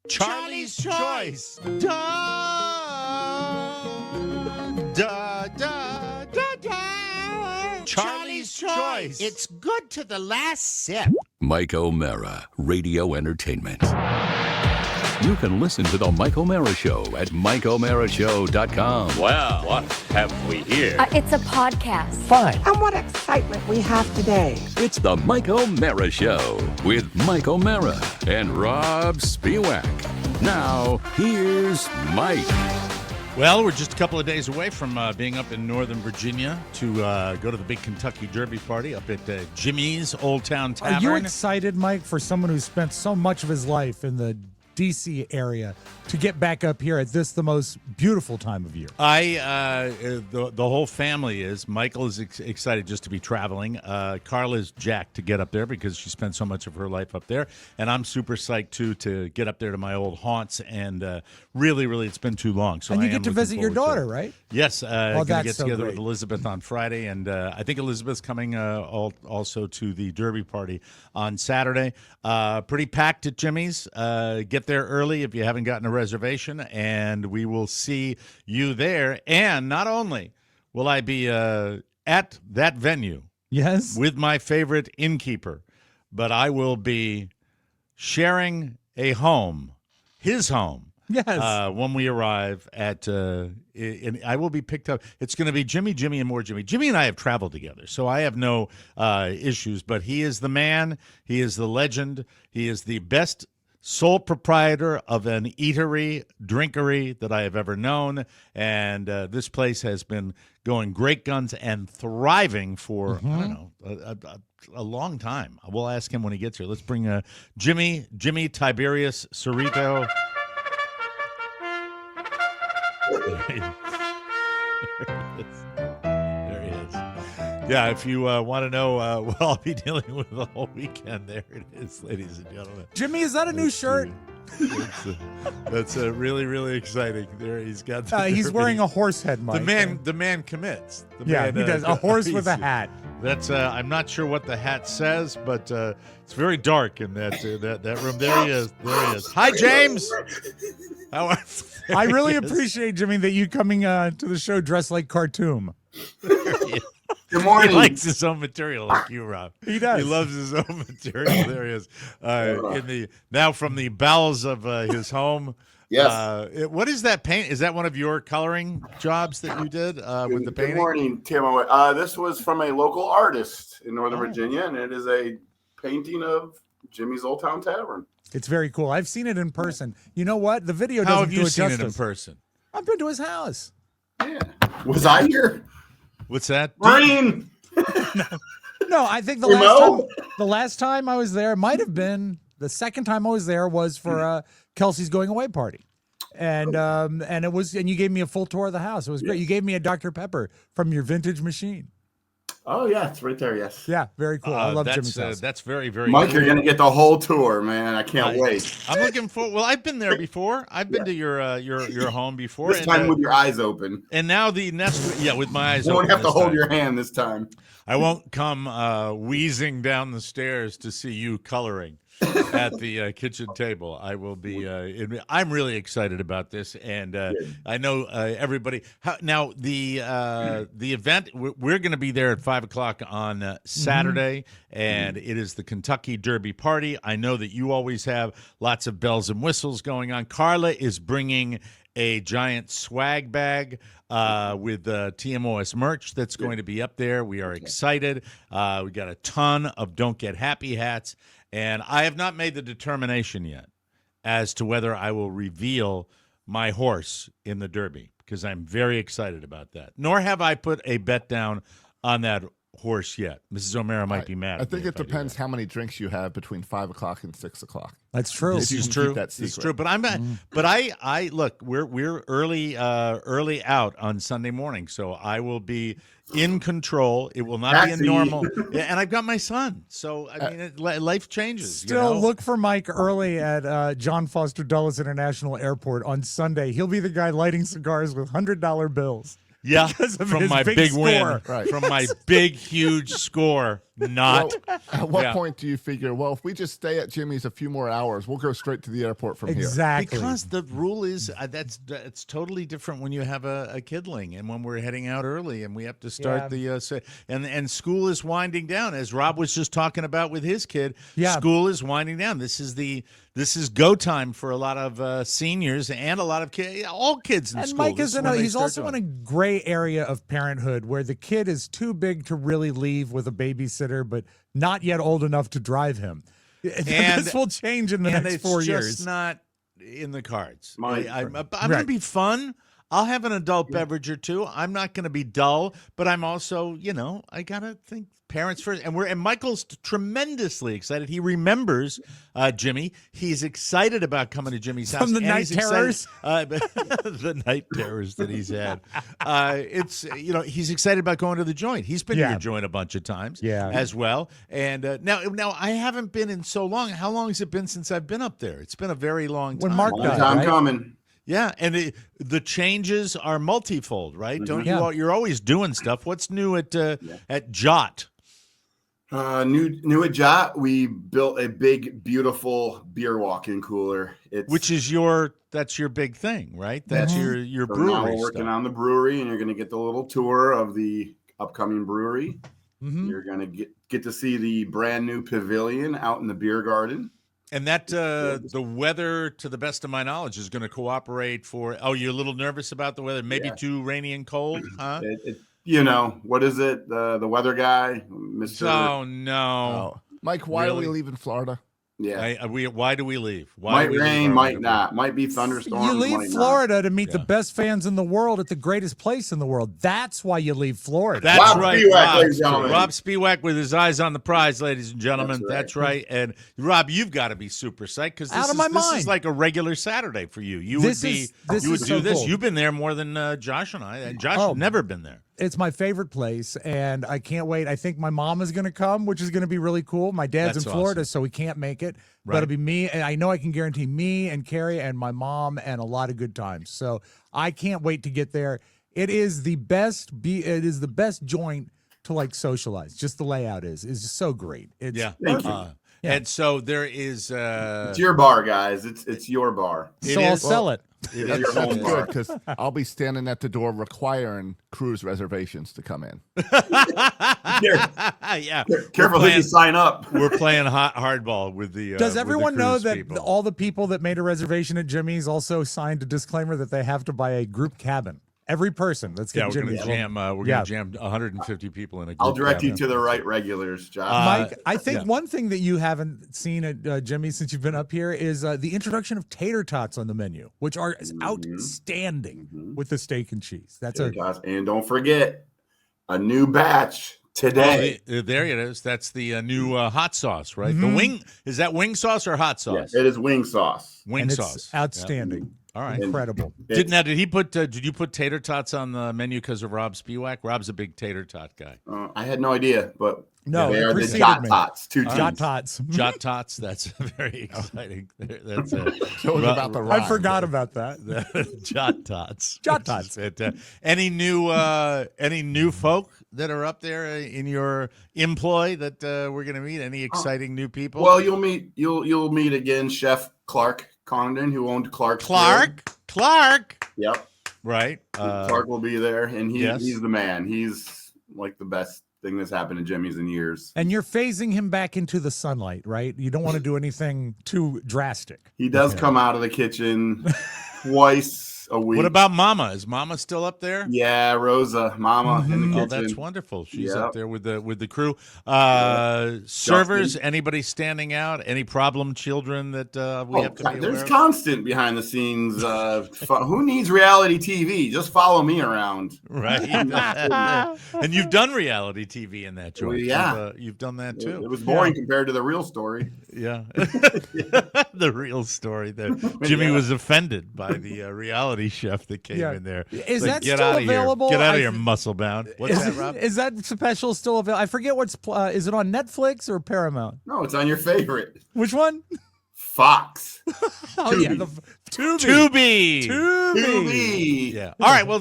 Charlie's Choice. Da, da, da, da, da. Charlie's Choice. It's good to the last sip. Mike O'Mara, Radio Entertainment. You can listen to The Mike O'Mara Show at MikeO'MaraShow.com. Well, what have we here? It's a podcast. Fine. And what excitement we have today. It's The Mike O'Mara Show with Mike O'Mara and Rob Spiewak. Now, here's Mike. Well, we're just a couple of days away from being up in Northern Virginia to go to the big Kentucky Derby party up at Jimmy's Old Town Tavern. Are you excited, Mike, for someone who spent so much of his life in the D.C. area to get back up here at the most beautiful time of year? The whole family is. Michael is excited just to be traveling. Carla's jacked to get up there because she spent so much of her life up there. And I'm super psyched, too, to get up there to my old haunts. And really, it's been too long. So and you get to visit your daughter, right? Yes. I'm going to get together great with Elizabeth on Friday. And I think Elizabeth's coming also to the Derby party on Saturday. Pretty packed at Jimmy's. Get there early if you haven't gotten a reservation, and we will see you there. And not only will I be at that venue, yes, with my favorite innkeeper, but I will be sharing a home, his home. Yes. When we arrive at, and I will be picked up. It's going to be Jimmy, and more Jimmy. Jimmy and I have traveled together, so I have no issues. But he is the man. He is the legend. He is the best sole proprietor of an eatery, drinkery that I have ever known. And this place has been going great guns and thriving for, I don't know, a long time. We'll ask him when he gets here. Let's bring Jimmy Tiberius Cerrito. There he is. Yeah, if you want to know what I'll be dealing with the whole weekend, there it is, ladies and gentlemen. Jimmy, is that a new shirt? That's really exciting. There, he's got. He's wearing a horse head, Mike. The man commits. He does. A horse with a hat. That's. I'm not sure what the hat says, but it's very dark in that room. There he is. Hi, James. How are? I really appreciate, Jimmy, that you coming to the show dressed like Khartoum. Good morning. He likes his own material like you, Rob. He does. He loves his own material. There he is. Now from the bowels of his home. Yes. What is that paint? Is that one of your coloring jobs that you did with the painting? Good morning, Tim. This was from a local artist in Northern Virginia, and it is a painting of Jimmy's Old Town Tavern. It's very cool. I've seen it in person. You know what? The video How doesn't have you do it seen justice. it in person? I've been to his house. Yeah. Was I here? What's that? Green. No, I think the last time I was there might have been the second time I was there was for Kelsey's going away party. And you gave me a full tour of the house. It was great. You gave me a Dr. Pepper from your vintage machine. Oh, yeah, it's right there, yes. Yeah, very cool. I love Jimmy's house. That's very, very Mike, cool. you're going to get the whole tour, man. I can't wait. I'm looking for. Well, I've been there before. I've been to your home before. This time with your eyes open. And now the next, with my eyes open. You won't have to hold your hand this time. I won't come wheezing down the stairs to see you coloring at the kitchen table. I will be. I'm really excited about this, and I know everybody. Now the event. We're going to be there at 5:00 on Saturday, and it is the Kentucky Derby party. I know that you always have lots of bells and whistles going on. Carla is bringing a giant swag bag with TMOS merch that's going to be up there. We are excited. We got a ton of Don't Get Happy hats. And I have not made the determination yet as to whether I will reveal my horse in the Derby, because I'm very excited about that. Nor have I put a bet down on that horse yet. Mrs. O'Mara might be mad. I think it depends how many drinks you have between 5:00 and 6:00. That's true. This is true. It's true. But I'm not. But I look. We're early out on Sunday morning, so I will be in control. It will not be a normal. And I've got my son, so I mean, life changes. Still, look for Mike early at John Foster Dulles International Airport on Sunday. He'll be the guy lighting cigars with $100 bills. Yeah, because of from his my big score. win, Right. from my big, huge score. Not. Well, at what Yeah. point do you figure, well, if we just stay at Jimmy's a few more hours, we'll go straight to the airport from here? Exactly. Because the rule is it's totally different when you have a kidling and when we're heading out early and we have to start and school is winding down, as Rob was just talking about with his kid. Yeah. School is winding down. This is go time for a lot of seniors and a lot of kids, all kids in And school. Mike This is when they he's start also doing in a gray area of parenthood where the kid is too big to really leave with a babysitter, but not yet old enough to drive him. And- this will change in the and next it's 4 just years. not in the cards. Mike, I'm going Right. to be fun. I'll have an adult beverage or two. I'm not going to be dull, but I'm also, I got to think parents first. And Michael's tremendously excited. He remembers Jimmy. He's excited about coming to Jimmy's house. From the and night he's excited- terrors? the night terrors that he's had. He's excited about going to the joint. He's been to Yeah. your joint a bunch of times Yeah. as well. And now I haven't been in so long. How long has it been since I've been up there? It's been a very long time. When Mark Long died, time right? coming. Yeah, and the changes are multifold, right? Don't Yeah. you're always doing stuff. What's new at Jot? New at Jot, we built a big, beautiful beer walk-in cooler. Which is that's your big thing, right? That's your so brewery now we're working stuff. on the brewery, and you're going to get the little tour of the upcoming brewery. Mhm. You're going to get to see the brand new pavilion out in the beer garden. And that the weather, to the best of my knowledge, is going to cooperate for. Oh, you're a little nervous about the weather? Maybe too rainy and cold, huh? What is it? The weather guy, Mr. Oh no! Oh. Mike, why are we Really? leaving Florida? Yeah, Why do we leave? Why might do we leave rain, our might winter not, might be thunderstorms. You leave might Florida to meet the Yeah. best fans in the world at the greatest place in the world. That's why you leave Florida. That's Rob right, Spiewak, Rob. ladies and gentlemen. Rob Spiewak with his eyes on the prize, ladies and gentlemen. That's right. That's right. And Rob, you've got to be super psyched because Out this of my is mind. like a regular Saturday for you. You This would be is- this you would is do so this. cool. You've been there more than Josh and I. And Josh Oh. has never been there. It's my favorite place, and I can't wait. I think my mom is going to come, which is going to be really cool. My dad's That's in Florida, awesome. so he can't make it. But Right. it'll be me, and I know I can guarantee me and Carrie and my mom and a lot of good times. So I can't wait to get there. It is the best. It is the best joint to like socialize. Just the layout is just so great. It's Yeah. Thank you. Yeah. And so there is. It's your bar, guys. It's your bar. so It I'll is- sell it. It's That's, your that's home good bar. because I'll be standing at the door requiring cruise reservations to come in. yeah. Careful who you sign up. We're playing hardball with the. Does with the everyone know cruise that people. all the people that made a reservation at Jimmy's also signed a disclaimer that they have to buy a group cabin? Every person that's Yeah, getting we're Jimmy's. gonna jam. We're Yeah. gonna jam 150 people in a group. I'll direct you cabin. to the right regulars, Josh. Mike, I think yeah. one thing that you haven't seen at Jimmy's since you've been up here is the introduction of tater tots on the menu, which are outstanding with the steak and cheese. That's a And don't forget a new batch today. There it is. That's the new hot sauce, right? Mm-hmm. The wing is that wing sauce or hot sauce? It is wing sauce. Wing and sauce. it's outstanding. All right. Incredible. Did he put? Did you put tater tots on the menu because of Rob Spiewak? Rob's a big tater tot guy. I had no idea, but No, they it are the preceded Jot me. Tots. Two Jot T's. tots. Jot tots. That's very exciting. That's So it was about the I ride. forgot about that. Jot tots. Jot tots. Any new folk that are up there in your employ that we're going to meet? Any exciting new people? Well, you'll meet again Chef Clark Condon, who owned Clark's Grill. Clark. Yep. Right. Clark will be there, and yes. he's the man. He's like the best thing that's happened to Jimmy's in years. And you're phasing him back into the sunlight, right? You don't want to do anything too drastic. He does come out of the kitchen twice a week. What about Mama? Is Mama still up there? Yeah, Rosa, Mama in the kitchen. Oh, that's wonderful. She's Yep. up there with the crew. Servers, anybody standing out? Any problem children that we have to be aware There's of? constant behind the scenes. Who needs reality TV? Just follow me around. Right. And you've done reality TV in that joint. Yeah. You've done that It too. was boring compared to the real story. Yeah. The real story that Jimmy was offended by the reality chef that came Yeah. in there. Is Like, that get still out of available? Here. Get out I of here, th- muscle bound. What's that, Rob? Is that special still available? I forget what's. Is it on Netflix or Paramount? No, it's on your favorite. Which one? Fox. Oh yeah, the Tubi. Tubi. Yeah. All right. Well,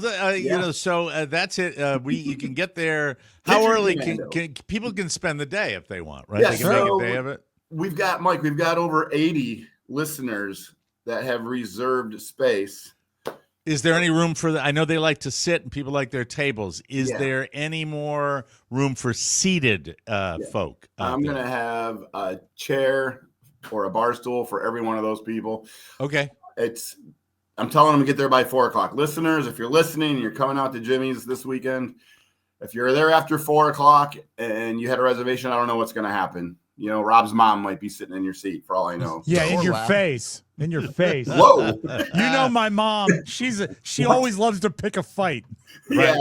so that's it. You can get there. How Kitchen early Commando. can people can spend the day if they want, right? Yeah, They can make a day of it. We've got over 80 listeners that have reserved space. Is there any room for I know they like to sit and people like their tables. Is there any more room for seated folk? I'm going to have a chair or a bar stool for every one of those people. Okay. I'm telling them to get there by 4:00. Listeners, if you're listening and you're coming out to Jimmy's this weekend, if you're there after 4:00 and you had a reservation, I don't know what's going to happen. You know, Rob's mom might be sitting in your seat for all I know. Yeah, in your face. In your face. Whoa. You know my mom. She always loves to pick a fight. Yeah.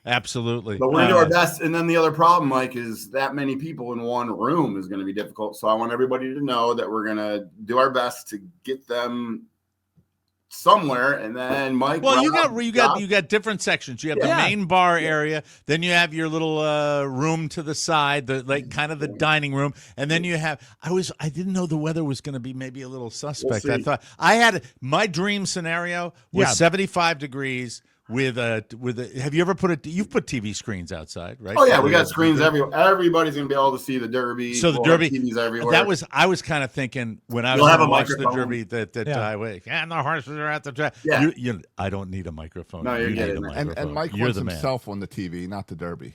Absolutely. But we're going to do our best. And then the other problem, Mike, is that many people in one room is going to be difficult. So I want everybody to know that we're going to do our best to get them somewhere. And then Mike. Well, you got different sections. You have the main bar area, then you have your little room to the side, kind of the dining room, and then you have. I didn't know the weather was going to be maybe a little suspect. We'll I thought I had my dream scenario was 75 degrees. With have you ever you've put TV screens outside, right? Oh yeah, we got screens everywhere. Everybody's gonna be able to see the Derby. So the Derby, TVs everywhere. I was kind of thinking when I was watching the Derby and the horses are at the track. Yeah. I don't need a microphone. No, you need a microphone. And Mike wants himself on the TV, not the Derby.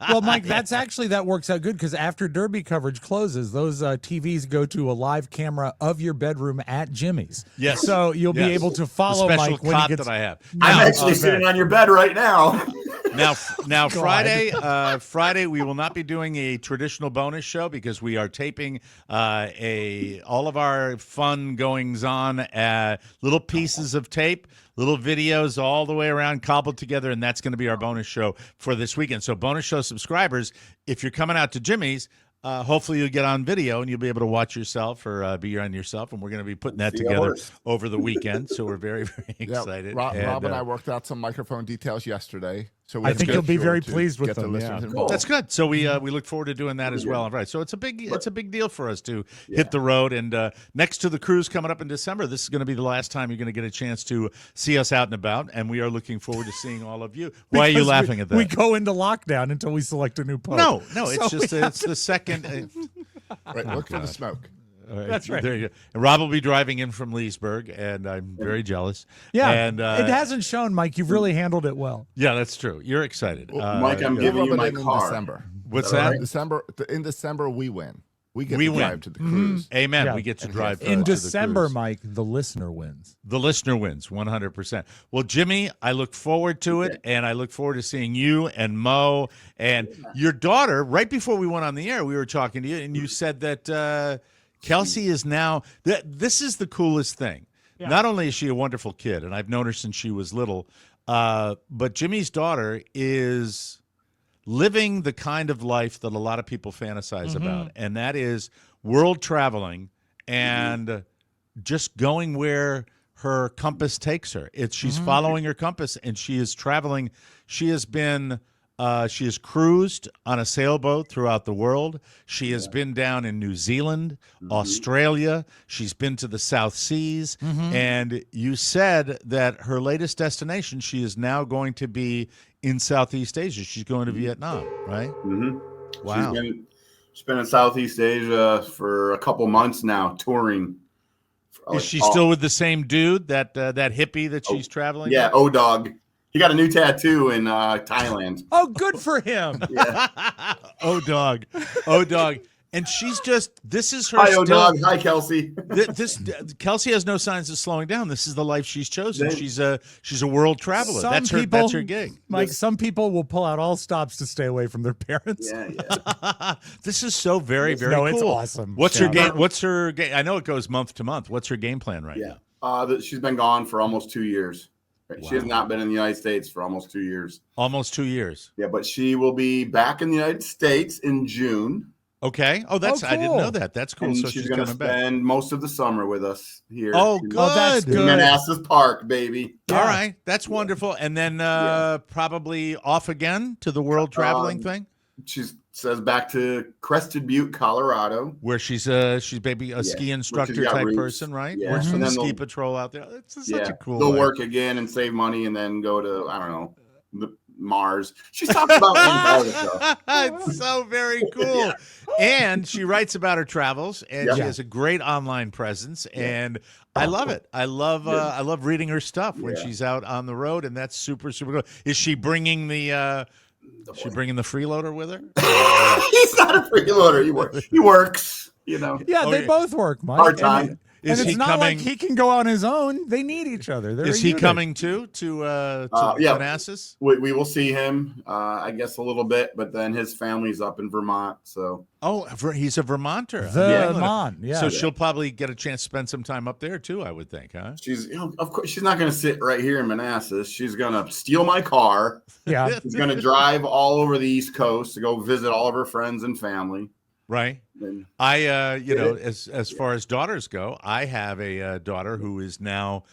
Well, Mike, that works out good because after Derby coverage closes, those TVs go to a live camera of your bedroom at Jimmy's. Yes. So you'll be able to follow the special Mike when cot he gets. that I have. I'm actually sitting on your bed right now. Now Friday we will not be doing a traditional bonus show because we are taping all of our fun goings on little pieces of tape, little videos all the way around cobbled together, and that's going to be our bonus show for this weekend. So bonus show subscribers, if you're coming out to Jimmy's, hopefully you'll get on video and you'll be able to watch yourself or be on yourself, and we're going to be putting that together over the weekend. So we're very, very excited. Rob and I worked out some microphone details yesterday. So I think you'll be very pleased with them. That's good. So we look forward to doing that as well. Right. So it's a big deal for us to hit the road. And next to the cruise coming up in December, this is going to be the last time you're going to get a chance to see us out and about. And we are looking forward to seeing all of you. Why are you laughing at that? We go into lockdown until we select a new pope. No, it's the second. Right. Look for the smoke. That's right. There you go. And Rob will be driving in from Leesburg, and I'm very jealous. Yeah, and it hasn't shown, Mike. You've really handled it well. Yeah, that's true. You're excited. Mike, I'm giving you my car. December. What's that? In December, we win. We get to drive to the cruise. Amen. Yeah. We get to drive in to December, the cruise. Mike. The listener wins. The listener wins 100%. Well, Jimmy, I look forward to it, and I look forward to seeing you and Mo and your daughter. Right before we went on the air, we were talking to you, and you said that Kelsey is now. This is the coolest thing. Yeah. Not only is she a wonderful kid, and I've known her since she was little, but Jimmy's daughter is living the kind of life that a lot of people fantasize about, and that is world traveling and just going where her compass takes her. She's following her compass, and she is traveling. She has cruised on a sailboat throughout the world. She has been down in New Zealand, Australia. She's been to the South Seas. And you said that her latest destination, she is now going to be in Southeast Asia. She's going to Vietnam, right? Wow. She's been in Southeast Asia for a couple months now, touring. Is she still with the same dude, that hippie that she's traveling with? Yeah, O-Dog. He got a new tattoo in Thailand. Oh, good for him. O-Dog. And she's this is her. Hi, O-Dog. Hi, Kelsey. Kelsey has no signs of slowing down. This is the life she's chosen. She's a world traveler. That's her gig. Mike, some people will pull out all stops to stay away from their parents. Yeah. This is so very, very cool. It's awesome. What's her game? What's her game? I know it goes month to month. What's her game plan right now? She's been gone for almost 2 years. Wow. She has not been in the United States for almost 2 years. Almost 2 years. Yeah, but she will be back in the United States in June. Okay. Oh, cool. I didn't know that. That's cool. And so she's going to spend most of the summer with us here. Oh, good. That's good. Manassas Park, baby. Yeah. All right. That's wonderful. And then probably off again to the world traveling thing? She's says back to Crested Butte, Colorado, where she's maybe a ski instructor type person, right? Yeah. Works for And the then ski they'll- patrol out there. It's such a cool. They'll life. work again and save money, and then go to I don't know Mars. She's talking about Antarctica. It's so very cool. And she writes about her travels, and Yep. she has a great online presence, and I love it. I love reading her stuff when she's out on the road, and that's super cool. Is she bringing the freeloader with her? He's not a freeloader. He works. You know. Yeah, Oh, they yeah. both work, Mike. Part time. And Is it's he not coming? like he can go on his own. They need each other. They're Is a he unit. coming too to Manassas? We will see him, I guess, a little bit, but then his family's up in Vermont. So He's a Vermonter. Vermont, yeah. So she'll probably get a chance to spend some time up there too, I would think, huh? she's, of course, she's not going to sit right here in Manassas. She's going to steal my car. Yeah. She's going to drive all over the East Coast to go visit all of her friends and family. Right. And I, as far as daughters go, I have a daughter who is now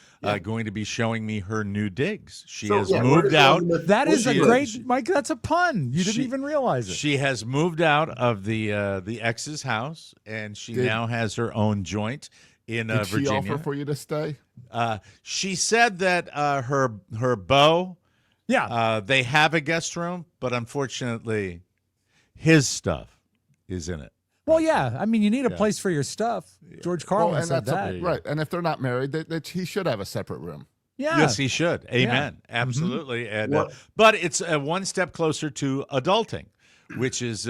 going to be showing me her new digs. She has moved out. That is a She great, Mike. That's a pun. You didn't even realize it. She has moved out of the ex's house, and she now has her own joint in Did she Virginia. offer for you to stay? She said that her beau, they have a guest room, but unfortunately, his stuff is in it. Well, yeah. I mean, you need a place for your stuff. George Carlin and said that. right. And if they're not married, he should have a separate room. Yeah. Yes, he should. Amen. Absolutely. And but it's one step closer to adulting, which is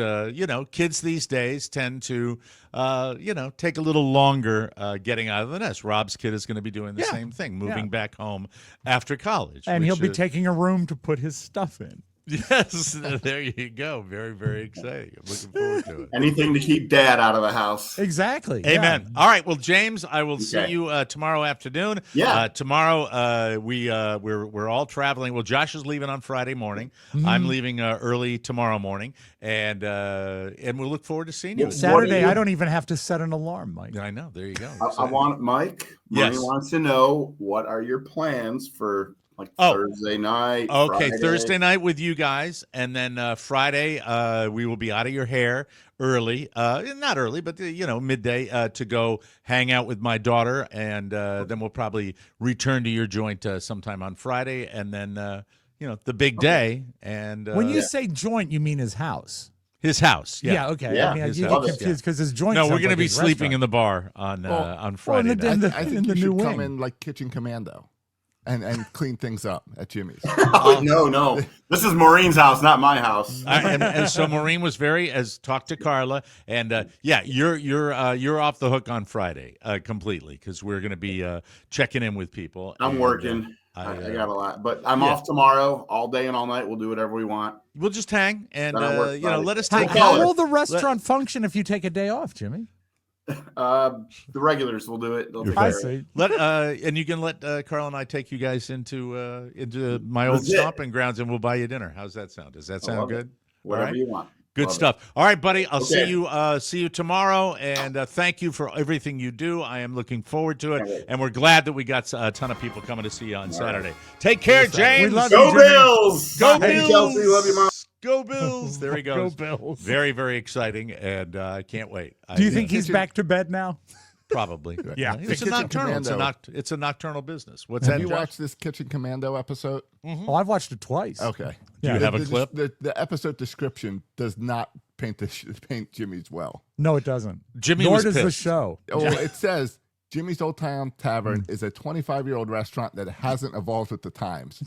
kids these days tend to take a little longer getting out of the nest. Rob's kid is going to be doing the same thing, moving back home after college, And he'll be taking a room to put his stuff in. Yes, there you go. Very, very exciting. I'm looking forward to it. anything to keep Dad out of the house. Exactly. Amen. Yeah. All right. Well, James, I will see you tomorrow afternoon. Yeah. Tomorrow we're all traveling. Well, Josh is leaving on Friday morning. I'm leaving early tomorrow morning, and we'll look forward to seeing you. Saturday, I don't even have to set an alarm, Mike. I know. There you go. I want Mike. Money wants to know, what are your plans for Thursday night? Okay, Friday? Thursday night with you guys, and then Friday we will be out of your hair early, not early, but midday to go hang out with my daughter, and then we'll probably return to your joint sometime on Friday, and then the big day. And when you say joint, you mean his house? His house, yeah, okay. Yeah. I mean, His you house, get confused because his joint. No, we're going to be sleeping in the bar on Friday. night. I think in the you new should come wing. in like Kitchen Commando and clean things up at Jimmy's. No. This is Maureen's house, not my house. And so Maureen was talked to Carla, and you're off the hook on Friday completely, because we're going to be checking in with people. I'm working. I got a lot, but I'm off tomorrow all day and all night. We'll do whatever we want. We'll just hang and Then I work Friday. let us How, take. how will the restaurant function if you take a day off, Jimmy? The regulars will do it. They'll take I care of it. see. And you can let Carl and I take you guys into my old stomping grounds, and we'll buy you dinner. How's that sound? Does that sound good? Whatever All right. you want. Good Love stuff. All right, buddy. I'll Okay. see you tomorrow, and thank you for everything you do. I am looking forward to it, and we're glad that we got a ton of people coming to see you on Saturday. Take care, James. We love Go you, Jimmy. Bills! Go Hey, Bills! Chelsea, love you, Mom. Go Bills! There he goes. Go Bills. Very, very exciting, and I can't wait. Do you think he's back to bed now? Probably? Yeah. It's a Kitchen nocturnal. Commando. It's a nocturnal business. What's Have that? you Josh? watched this Kitchen Commando episode? Oh, I've watched it twice. Okay. Do you have a clip? The episode description does not paint Jimmy's well. No, it doesn't. Jimmy Nor was does the pissed. show. Oh, it says Jimmy's Old Town Tavern is a 25-year-old restaurant that hasn't evolved with the times.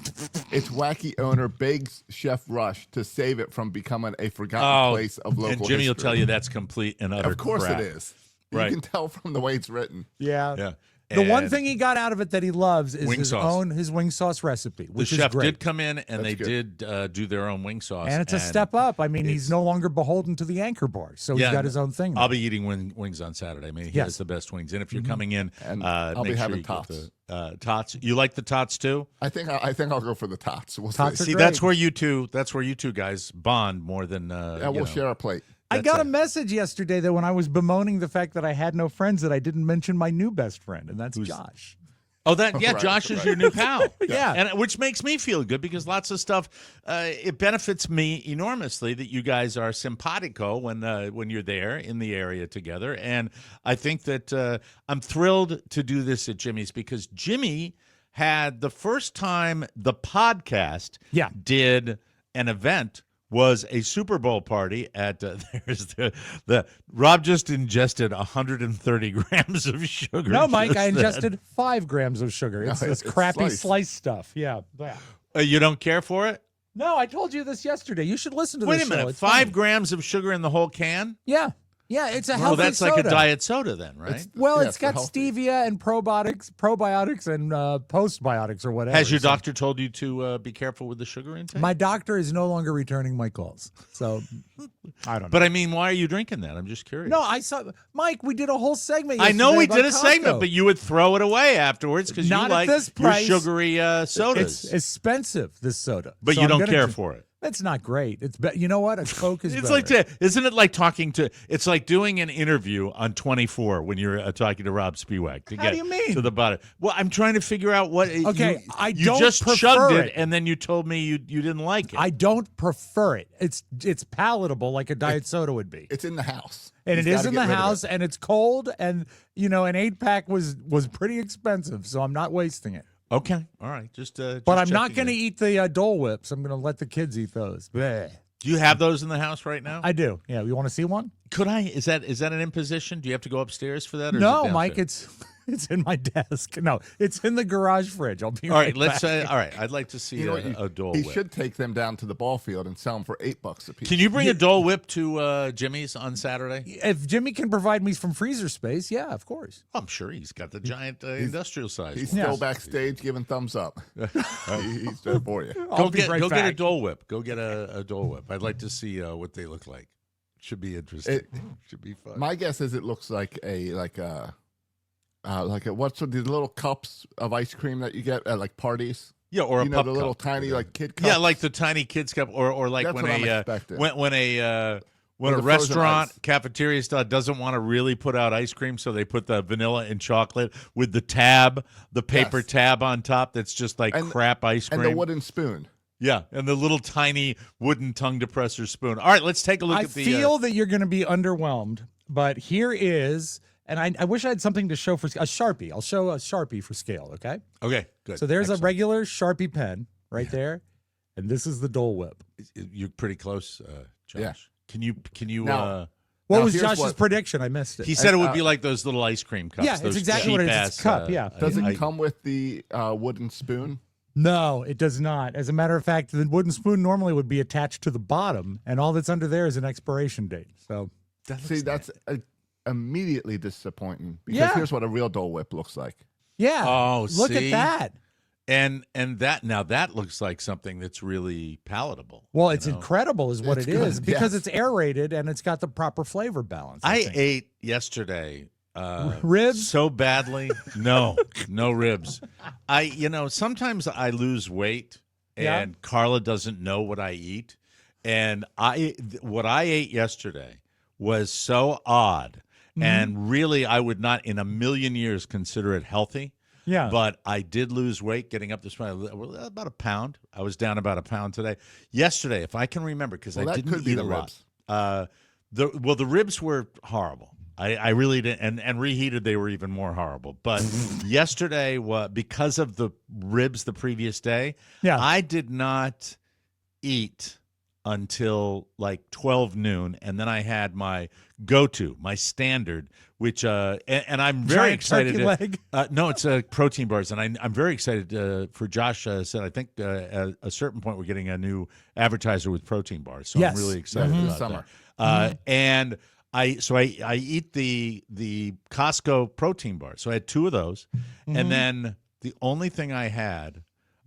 Its wacky owner begs Chef Rush to save it from becoming a forgotten place of local and Jimmy will history. tell you that's complete and utter Of course crap. it is. Right. You can tell from the way it's written. Yeah. Yeah. The one And thing he got out of it that he loves is Wing his sauce. his wing sauce recipe, the which is chef great. did come in, and they good. did do their own wing sauce, And it's a step up. I mean, he's no longer beholden to the anchor bar, so he's got his own thing. I'll be eating wings on Saturday. I mean, he has the best wings. And if you're coming in, And I'll be make sure having you get tots. the tots. You like the tots too? I think I'll go for the tots. We'll Tots see. are See, great. that's where you two guys bond more than Yeah, we'll share a plate. I got a message yesterday that when I was bemoaning the fact that I had no friends, that I didn't mention my new best friend, and that's Josh. Oh, that yeah, Right, Josh is right. your new pal. Yeah. and which makes me feel good because lots of stuff it benefits me enormously that you guys are simpatico when you're there in the area together, and I think that I'm thrilled to do this at Jimmy's because Jimmy had the first time the podcast did an event was a Super Bowl party at there's the Rob just ingested 130 grams of sugar. No, Mike, I just then. ingested 5 grams of sugar. It's No, this it's crappy sliced. slice stuff. Yeah. You don't care for it? No, I told you this yesterday. You should listen to Wait this a minute, show. It's 5 funny. grams of sugar in the whole can? Yeah. Yeah, it's a Well, healthy that's soda. like a diet soda then, right? Well, Yeah, it's for got healthy. stevia and probiotics and postbiotics or whatever. Has your So doctor told you to be careful with the sugar intake? My doctor is no longer returning my calls. So I don't know. But I mean, why are you drinking that? I'm just curious. No, I saw Mike. We did a whole segment. I know yesterday we about did a segment, Costco. but you would throw it away afterwards because you Not at like this your price. sugary sodas. It's expensive, this soda, but So you I'm don't gonna care ju- for it. It's not great. It's you know what? A Coke is. It's better. like isn't it like talking to? It's like doing an interview on 24 when you're talking to Rob Spiewak to How get do you mean? to the bottom. Well, I'm trying to figure out what. Okay, I you don't just prefer chugged it, it. and then you told me you didn't like it. I don't prefer it. It's palatable like a diet soda would be. It's in the house. And He's it is gotta in get the rid of house, it. and it's cold, and an 8-pack was pretty expensive, so I'm not wasting it. Okay, all right, just. But I'm not going to eat the Dole Whips. I'm going to let the kids eat those. Bleh. Do you have those in the house right now? I do. Yeah, you want to see one? Could I? Is that an imposition? Do you have to go upstairs for that? Or No, is it Mike, downstairs? it's in my desk. No, it's in the garage fridge. I'll be All right. Let's. back. All right. I'd like to see You know what, a Dole he Whip. should take them down to the ball field and sell them for $8 a piece. Can you bring a Dole Whip to Jimmy's on Saturday? If Jimmy can provide me some freezer space, yeah, of course. I'm sure he's got the giant industrial size. He's one. still Yes. backstage giving thumbs up. He's there for you. I'll Go be get right go get a back. Dole Whip. Go get a Dole Whip. I'd like to see what they look like. Should be interesting. Should be fun. My guess is it looks like a what's the little cups of ice cream that you get at like parties. yeah, or a You know pup the little cup. tiny like kid cups. Yeah, like the tiny kids cup, or like That's when what I'm a expecting. when a With a the frozen restaurant ice. cafeteria style doesn't want to really put out ice cream, so they put the vanilla and chocolate with the tab, the paper Yes. tab on top. That's just like And- crap ice cream. and the wooden spoon. Yeah, and the little tiny wooden tongue depressor spoon. All right, let's take a look I at the. feel that you're going to be underwhelmed, but here is, and I wish I had something to show for a Sharpie. I'll show a Sharpie for scale, okay? okay, good. So there's Excellent. a regular Sharpie pen right there, and this is the Dole Whip. You're pretty close, Josh. Yeah. Can you? Now- What Now, was here's Josh's what- prediction? I missed it. he said it would be like those little ice cream cups. Yeah, it's those exactly what it is. It's cheap-ass, a cup, yeah. Does it I- come with the wooden spoon? No, it does not. As a matter of fact, the wooden spoon normally would be attached to the bottom, and all that's under there is an expiration date. So See, that's immediately disappointing because Yeah. here's what a real Dole Whip looks like. yeah, Oh, look see? at that. And that now that looks like something that's really palatable. Well, you it's know? incredible, is what It's it is, good, because yes. it's aerated and it's got the proper flavor balance. I think. ate yesterday. Ribs? so badly. No ribs. Sometimes I lose weight, Yeah. and Carla doesn't know what I eat, and what I ate yesterday was so odd, Mm-hmm. and really I would not in a million years consider it healthy. Yeah. But I did lose weight getting up this morning, about a pound. I was down about a pound today. Yesterday, if I can remember, because Well, I that didn't could be eat the a lot. ribs. The ribs were horrible. I really didn't, and reheated they were even more horrible. But yesterday, because of the ribs the previous day, Yeah. I did not eat until like 12 noon, and then I had my go-to, my standard, which and I'm very Giant excited. turkey leg? No, it's protein bars, and I'm very excited for Josh said I think at a certain point we're getting a new advertiser with protein bars, so Yes. I'm really excited Mhm. about Summer. that. And I eat the Costco protein bar, so I had 2 of those, and then the only thing I had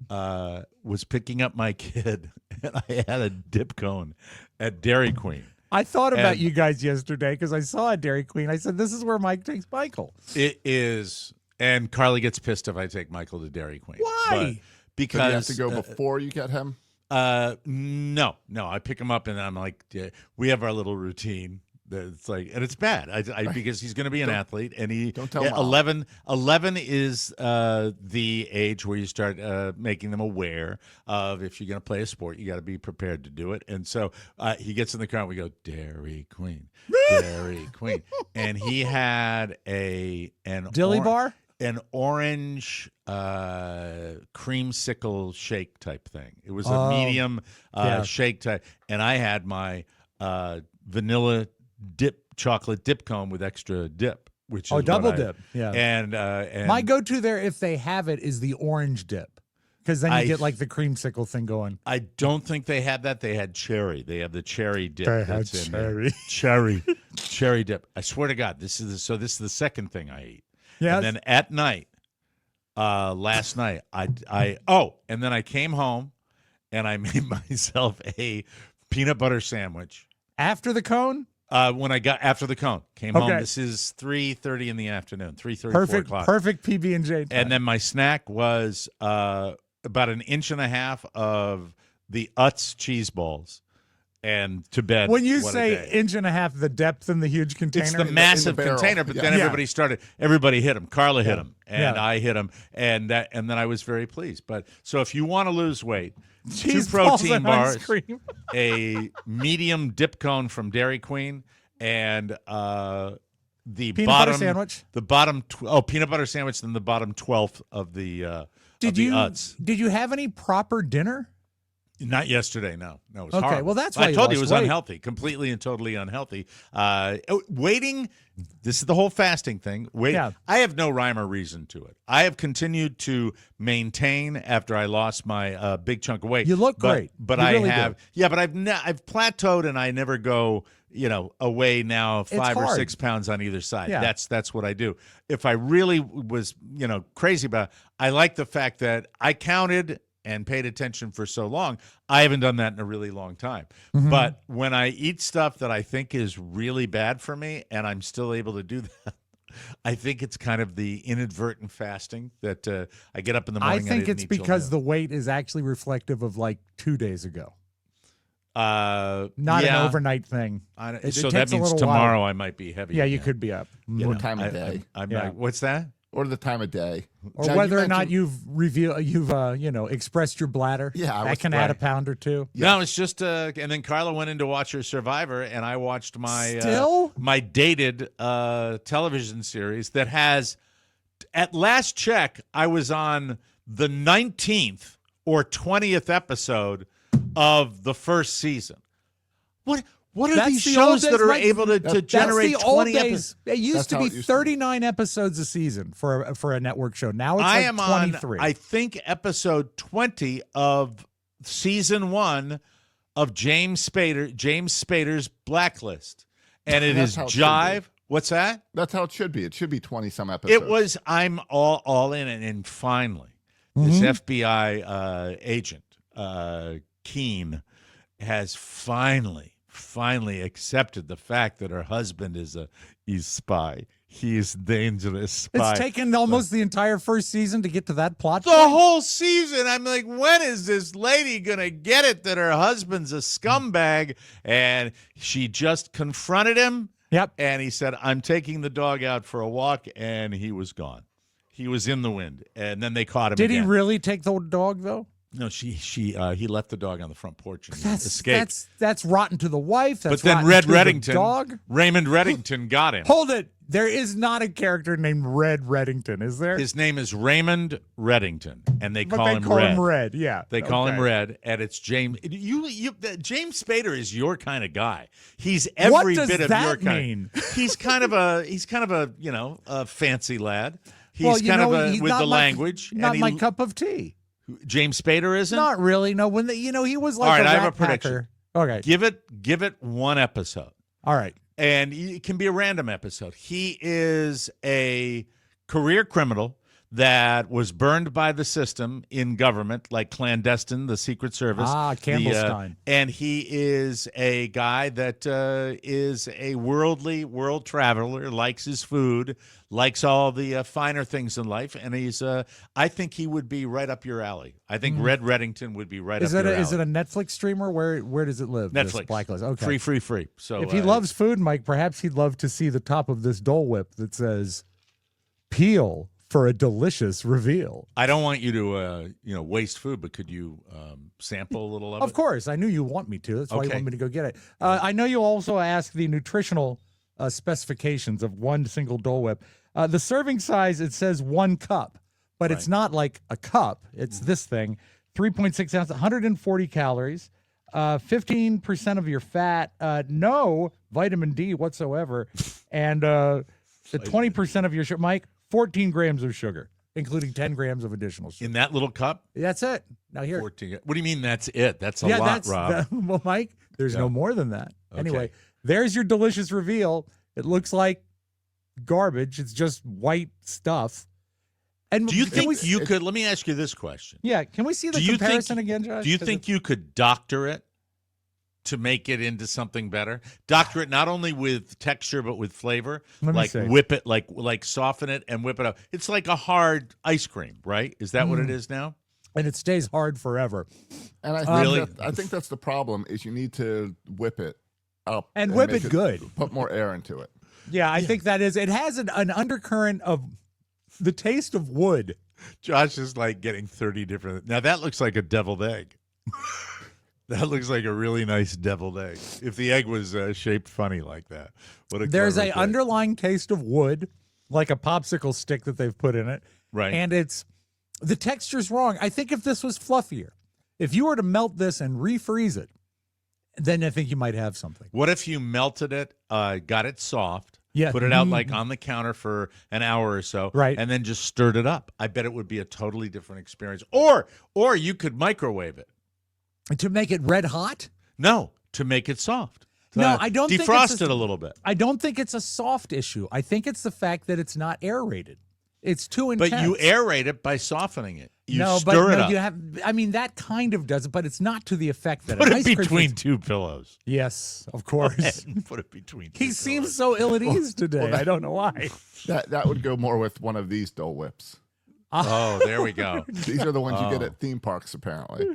was picking up my kid, and I had a dip cone at Dairy Queen. I thought about And- you guys yesterday because I saw a Dairy Queen. I said, this is where Mike takes Michael. It is, and Carly gets pissed if I take Michael to Dairy Queen. Why? But So you because have to go before you get him. no, I pick him up and I'm like, yeah, we have our little routine. It's like, and it's bad. Because he's going to be an athlete, and don't tell Mom. 11 is the age where you start making them aware of if you're going to play a sport, you got to be prepared to do it. And so he gets in the car, and we go, Dairy Queen, Dairy Queen, and he had an Dilly bar, an orange creamsicle shake type thing. It was a medium shake type, and I had my vanilla chocolate dip cone with extra dip, which is double dip. Yeah, and my go-to there, if they have it, is the orange dip, because then you get like the creamsicle thing going. I don't think they had that. They had cherry. They have the cherry dip. They had that's in there. Cherry dip. I swear to God, this is the second thing I eat. Yeah, and then at night, last night, and then I came home, and I made myself a peanut butter sandwich. After the cone? When I got after the cone, came home. This is 3:30 in the afternoon, 3:30, 4 o'clock. Perfect PB&J time. And then my snack was about an inch and a half of the Utz cheese balls, and to bed. When you say inch and a half, the depth in the huge container, it's the massive container. But then everybody hit him. Carla hit him, and I hit him, and then I was very pleased. But so if you want to lose weight, cheese 2 protein bars, a medium dip cone from Dairy Queen, and the peanut bottom butter sandwich. The bottom peanut butter sandwich, then the bottom 12th of the Utz. Did you have any proper dinner? Not yesterday, no. It was okay. horrible. Well, that's why I told you it lost was weight. unhealthy, completely and totally unhealthy. Waiting, this is the whole fasting thing. I have no rhyme or reason to it. I have continued to maintain after I lost my big chunk of weight. You look great, but you I really have, do. But I've plateaued, and I never go, away now 5 or 6 pounds on either side. Yeah. That's what I do. If I really was, crazy about it, I like the fact that I counted and paid attention for so long. I haven't done that in a really long time. Mm-hmm. But when I eat stuff that I think is really bad for me and I'm still able to do that, I think it's kind of the inadvertent fasting that I get up in the morning. I think it's because the weight is actually reflective of like 2 days ago. Not an overnight thing. So that means tomorrow I might be heavy. Yeah, again. you could be up. Or time of day. I'm like, what's that? Or the time of day. Or now, whether or not you've expressed your bladder. Yeah, that can add a pound or two. Yeah. No, it's just and then Carla went in to watch her Survivor, and I watched my my dated television series that has, at last check, I was on the 19th or 20th episode of the first season. What are these shows that are able to generate 20 episodes? It used to be 39 episodes a season for a network show. Now it's 23. I think episode 20 of season 1 of James Spader's Blacklist, and it is Jive. What's that? That's how it should be. It should be 20-some episodes. It was. I'm all in, and finally, this FBI agent Keen has finally accepted the fact that her husband is a spy. He is dangerous spy. It's taken almost the entire first season to get to that plot. The whole season. I'm like, when is this lady going to get it that her husband's a scumbag? And she just confronted him. Yep. And he said, I'm taking the dog out for a walk. And he was gone. He was in the wind. And then they caught him Did again. he really take the dog, though? No, he left the dog on the front porch and escaped. That's rotten to the wife. That's but then rotten to the dog. Raymond Reddington got him. Hold it. There is not a character named Red Reddington, is there? His name is Raymond Reddington, and they call him Red. Yeah, they call him Red, and it's James. James Spader is your kind of guy. He's every bit of your kind. He's kind of a a fancy lad. He's with the language. Not my cup of tea. James Spader isn't? Not really. No, when he was like all right, a I rat have a prediction. Packer. Okay. Give it one episode. All right. And it can be a random episode. He is a career criminal that was burned by the system in government, like clandestine, the Secret Service. Campbellstein. And he is a guy that is a world traveler, likes his food, likes all the finer things in life, and he's. I think he would be right up your alley. I think Red Reddington would be right up your alley. Is it a Netflix streamer? Where does it live? Netflix. This Blacklist. Okay. Free. So if he loves food, Mike, perhaps he'd love to see the top of this Dole Whip that says "Peel for a delicious reveal." I don't want you to waste food, but could you sample a little of it? Of course, I knew you want me to. That's why you Okay. want me to go get it. I know you also ask the nutritional specifications of one single Dole Whip. The serving size, it says 1 cup, but it's not like a cup. It's this thing, 3.6 ounces, 140 calories, 15% of your fat, no vitamin D whatsoever, and 20% of your sugar. Mike, 14 grams of sugar, including 10 grams of additional sugar. In that little cup? That's it. Now here. 14. What do you mean that's it? That's a lot, Rob. Well, Mike, there's no more than that. Anyway, there's your delicious reveal. It looks like garbage. It's just white stuff. And do you think you could? Let me ask you this question. Yeah, can we see the comparison again, Josh? Do you think you could doctor it to make it into something better? Doctor it not only with texture but with flavor. Like whip it, like soften it and whip it up. It's like a hard ice cream, right? Is that what it is now? And it stays hard forever. And I think that's the problem. Is you need to whip it up and whip it good. Put more air into it. Yeah, I think that is. It has an undercurrent of the taste of wood. Josh is like getting 30 different. Now that looks like a deviled egg. That looks like a really nice deviled egg. If the egg was shaped funny like that. There's an underlying taste of wood, like a popsicle stick that they've put in it. Right. And the texture's wrong. I think if this was fluffier, if you were to melt this and refreeze it, then I think you might have something. What if you melted it, got it soft, yeah. put it out like on the counter for an hour or so, right, and then just stirred it up? I bet it would be a totally different experience. Or you could microwave it. To make it red hot? No, to make it soft. No, I don't defrost it a little bit. I don't think it's a soft issue. I think it's the fact that it's not aerated. It's too intense. But you aerate it by softening it. You stir it up. You have. I mean, that kind of does it, but it's not to the effect that put it between two pillows. Yes, of course. Put it between. He seems so ill at ease today. I don't know why. That would go more with one of these Dole Whips. Oh, there we go. These are the ones you get at theme parks, apparently.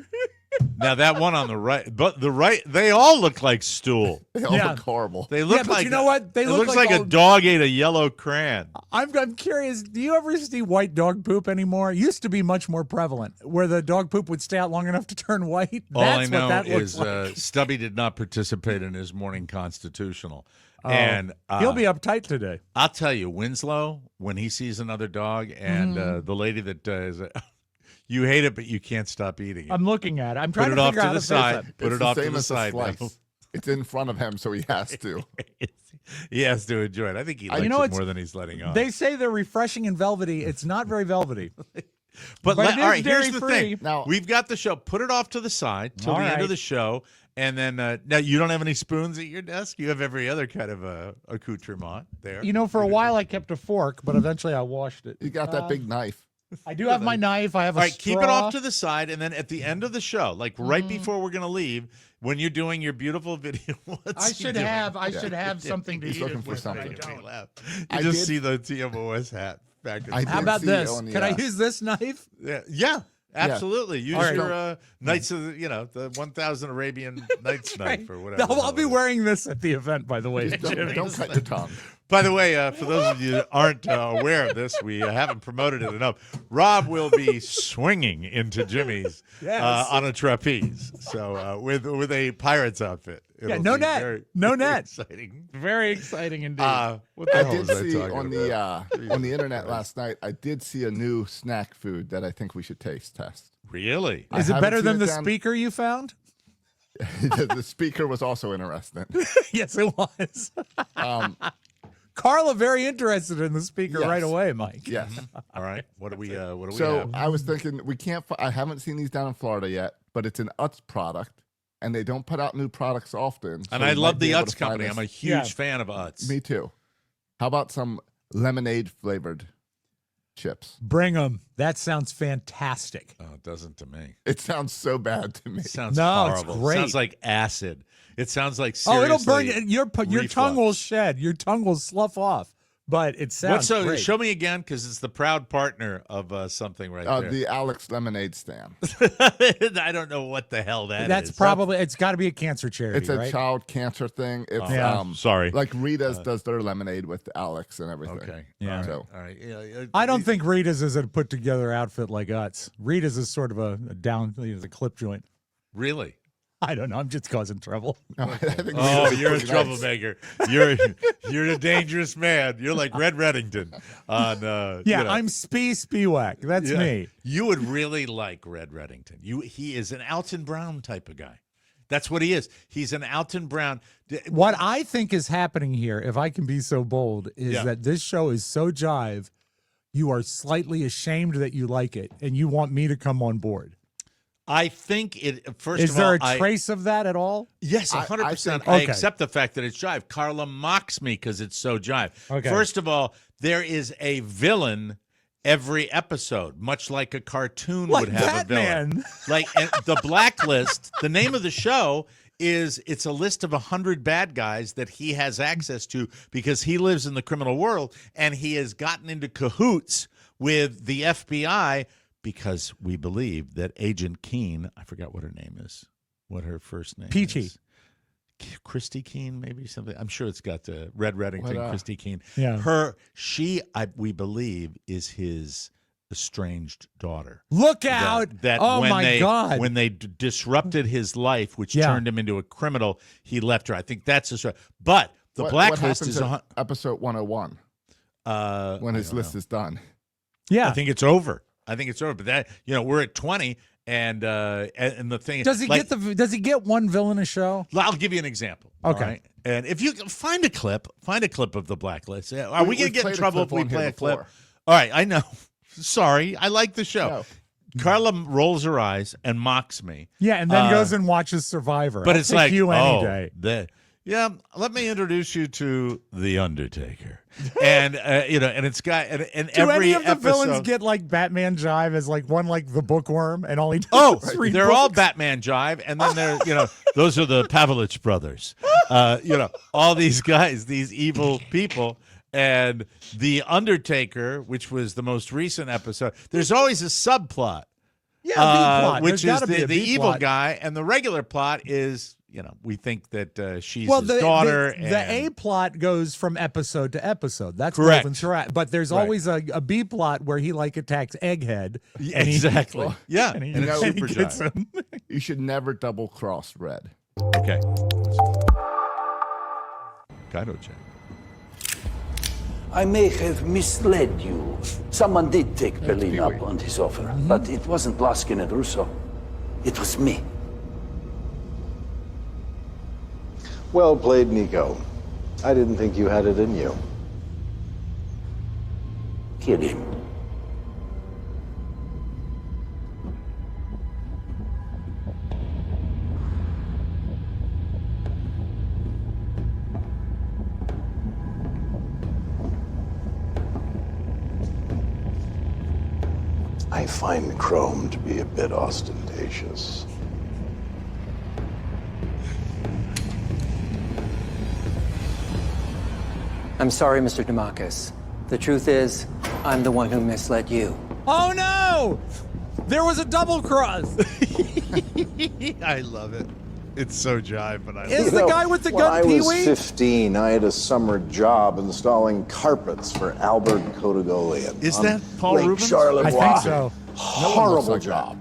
Now that one on the right, but the right, they all look like stool. They all look horrible. They look but like, you know what? They it look looks like a dog ate a yellow crayon. I'm curious. Do you ever see white dog poop anymore? It used to be much more prevalent, where the dog poop would stay out long enough to turn white. All That's I know what that is looks like. Stubby did not participate in his morning constitutional. Oh, and he'll be uptight today. I'll tell you, Winslow, when he sees another dog and the lady that does you hate it, but you can't stop eating it. I'm looking at it. I'm trying to to figure figure out out to the side. Put it off to the side. It's in front of him, so he has to. He has to enjoy it. I think he likes it more than he's letting on. They say they're refreshing and velvety. It's not very velvety. But all right, here's the dairy-free. thing. Now we've got the show. Put it off to the side till the end of the show, and then now you don't have any spoons at your desk. You have every other kind of accoutrement there. You know, for a while I kept a fork, but eventually I washed it. You got that big knife. I do have my knife. I have a straw. Keep it off to the side, and then at the end of the show, like right before we're going to leave, when you're doing your beautiful video, I should have something to He's eat. looking for something. You just see the TMOS hat back. How about this? Can I use this knife? Yeah. Absolutely. Use your Knights of the 1,000 Arabian Nights knife or whatever. I'll be wearing this at the event, by the way. Don't cut your tongue. By the way, for those of you that aren't aware of this, we haven't promoted it enough. Rob will be swinging into Jimmy's on a trapeze, so with a pirate's outfit. No net. Exciting. Very exciting indeed. What the hell was I see talking on about? on the internet last night. I did see a new snack food that I think we should test. Really? Is it better than the speaker you found? The speaker was also interesting. Yes, it was. Carla very interested in the speaker right away, Mike. Yes. All right. What do we So have? I was thinking we can't. I haven't seen these down in Florida yet, but it's an Utz product, and they don't put out new products often. And I love the Utz company. I'm a huge fan of Utz. Me too. How about some lemonade flavored chips. Bring them. That sounds fantastic. Oh, it doesn't to me. It sounds so bad to me. It sounds No, it's horrible. great. It sounds like acid. It sounds like Oh, it'll burn seriously you. Your tongue will reflux. shed. Your tongue will slough off. But it sounds great. Show me again, because it's the proud partner of something right there. The Alex Lemonade stand. I don't know what the hell that is. That's probably, it's got to be a cancer charity, It's a right? child cancer thing. It's Yeah. Sorry. like Rita's does their lemonade with Alex and everything. Okay. Yeah. So All right. Yeah, I don't think Rita's is a put together outfit like us. Rita's is sort of a down, a clip joint. Really. I don't know. I'm just causing trouble. I think Oh, Rita's you're a is nice. troublemaker. You're a dangerous man. You're like Red Reddington on. Yeah, you know. I'm Spiewak. That's Yeah. me. You would really like Red Reddington. He is an Alton Brown type of guy. That's what he is. He's an Alton Brown. What I think is happening here, if I can be so bold, is Yeah. that this show is so jive, you are slightly ashamed that you like it, and you want me to come on board. I think it. First Is of there all, a trace of that at all? Yes, I 100%. think- I Okay. accept the fact that it's jive. Carla mocks me because it's so jive. Okay. First of all, there is a villain every episode, much like a cartoon Like would have a Batman. villain. Like and the Blacklist. The name of the show is it's a list of 100 bad guys that he has access to because he lives in the criminal world and he has gotten into cahoots with the FBI. Because we believe that Agent Keene, I forgot what her name is, what her first name Peachy. is. Christy Keene, maybe something. I'm sure it's got Red Reddington, What, Christy Keene. Yeah. We believe, is his estranged daughter. Look out. Oh, my God. When they disrupted his life, which Yeah. turned him into a criminal, he left her. I think that's his story. But the What Blacklist happens is in episode 101 when his list is done. Yeah. I think it's over. But that we're at 20, and the thing Does he Does he get one villain a show? I'll give you an example. all Okay. right? And if you can find a clip of the Blacklist. Are we going to We've get in played a trouble clip if we on here play a clip? before. All right, I know. Sorry, I like the show. No. Carla rolls her eyes and mocks me. Yeah, and then goes and watches Survivor. But I'll it's take like, you any day. let me introduce you to the Undertaker, and and it's got and Do every any of the episode. villains get like Batman jive as like one like the bookworm and all he does is read they're all books? Batman jive, and then they're those are the Pavlich brothers. All these guys, these evil people, and the Undertaker, which was the most recent episode. There's always a subplot, Yeah, B-plot. which There's is gotta be the a evil B-plot. guy, and the regular plot is we think that she's Well, his daughter. the A and- plot goes from episode to episode. That's Correct. woven throughout. But there's Right. always a B plot where he like attacks Egghead. And he- exactly. Yeah, And he, and it's and he super gets jive. him. You should never double cross Red. Okay. Kaido check. I may have misled you. Someone did take Berlin up on his offer, but it wasn't Laskin and Russo. It was me. Well played, Nico. I didn't think you had it in you. Kill him. I find Chrome to be a bit ostentatious. I'm sorry, Mr. Demakis. The truth is, I'm the one who misled you. Oh no! There was a double cross. I love it. It's so jive, but I love Is it. the guy with the when gun I Pee was Wee? 15, I had a summer job installing carpets for Albert Cotogolian. Is on that Paul Lake Rubens? Charlevoix. I think so. Horrible like job.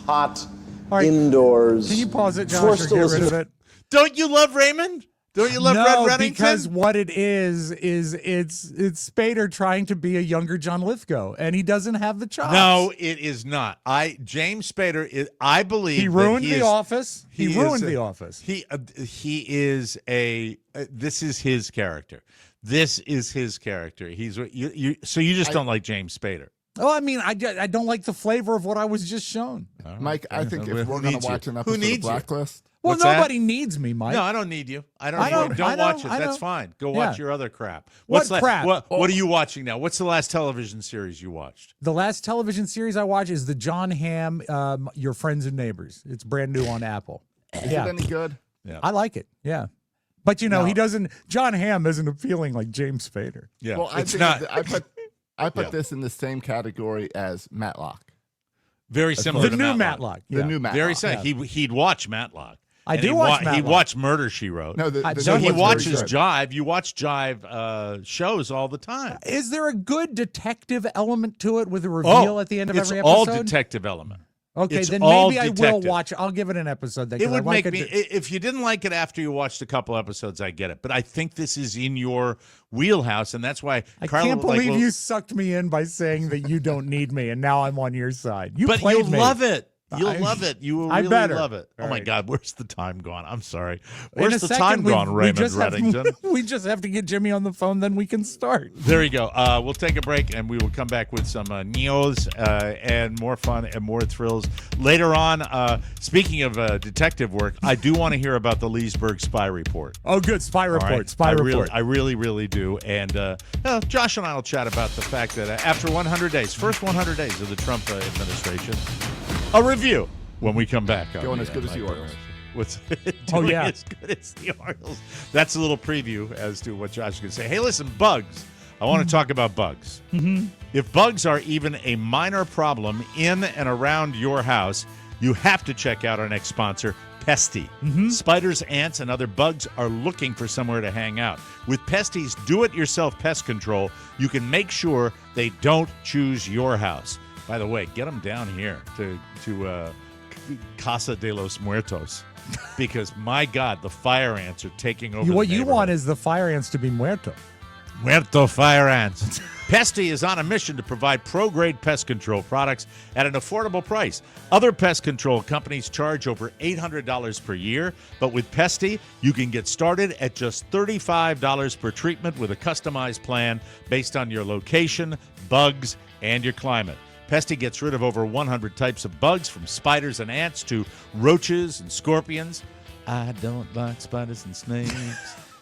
Hot, All right, indoors. Can you pause it, Josh, forced or to get listen rid of to- it? Don't you love Raymond? Don't you love No, Red Reddington? because what it is it's Spader trying to be a younger John Lithgow, and he doesn't have the chops. No, it is not. James Spader is. I believe He that ruined he The is- Office. He is ruined a- The Office. He is a. This is his character. This is his character. He's you. So you just don't like James Spader. Oh, I mean, I don't like the flavor of what I was just shown. Mike, I think if we're going needs to you? watch an Who episode of needs you? Blacklist, Well, What's that? nobody needs me, Mike. No, I don't need you. I don't I need know, you. Don't I know, watch it. I know. That's fine. Go Yeah. watch your other crap. What crap? What are you watching now? What's the last television series you watched? The last television series I watch is the John Hamm, Your Friends and Neighbors. It's brand new on Apple. Is it any good? Yeah. I like it. Yeah. But he doesn't. John Hamm isn't appealing like James Spader. Yeah. Well, it's not. I put this in the same category as Matlock. Very similar The to new Matlock. Matlock. The new Matlock. Very similar. He'd watch Matlock. I And do he'd watch He'd Matlock. watch Murder, She Wrote. No, So he one's watches very good. Jive. You watch Jive shows all the time. Is there a good detective element to it with a reveal at the end of every episode? It's all detective element. Okay, It's then all maybe I will detective. watch it. I'll give it an episode. Then, It 'cause I would like make me if you didn't like it after you watched a couple episodes. I get it, but I think this is in your wheelhouse, and that's why I Carla, can't believe well, you sucked me in by saying that you don't need me, and now I'm on your side. You But played you'll me. love it. You'll I- love it. You will I really better. love it. All Oh my right. God, where's the time gone? I'm sorry. In a Where's the second, time gone, we Raymond just have to- Reddington? we just have to get Jimmy on the phone, then we can start. There you go. We'll take a break, and we will come back with some news and more fun and more thrills later on. Speaking of detective work, I do want to hear about the Leesburg Spy Report. Oh, good. Spy All report. right? Spy report. I really do. And Josh and I will chat about the fact that after 100 days, first 100 days of the Trump administration, a review when we come back. Going as good as the Orioles. What's it Oh, doing yeah. as good as the Orioles? That's a little preview as to what Josh is going to say. Hey, listen, bugs. I want to talk about bugs. Mm-hmm. If bugs are even a minor problem in and around your house, you have to check out our next sponsor, Pesty. Spiders, ants, and other bugs are looking for somewhere to hang out. With Pesty's do-it-yourself pest control, you can make sure they don't choose your house. By the way, get them down here to Casa de los Muertos, because my God, the fire ants are taking over. What the you neighborhood. want is the fire ants to be muerto. Muerto fire ants. Pesty is on a mission to provide pro-grade pest control products at an affordable price. Other pest control companies charge over $800 per year, but with Pesty, you can get started at just $35 per treatment with a customized plan based on your location, bugs, and your climate. Pesty gets rid of over 100 types of bugs, from spiders and ants to roaches and scorpions. I don't like spiders and snakes.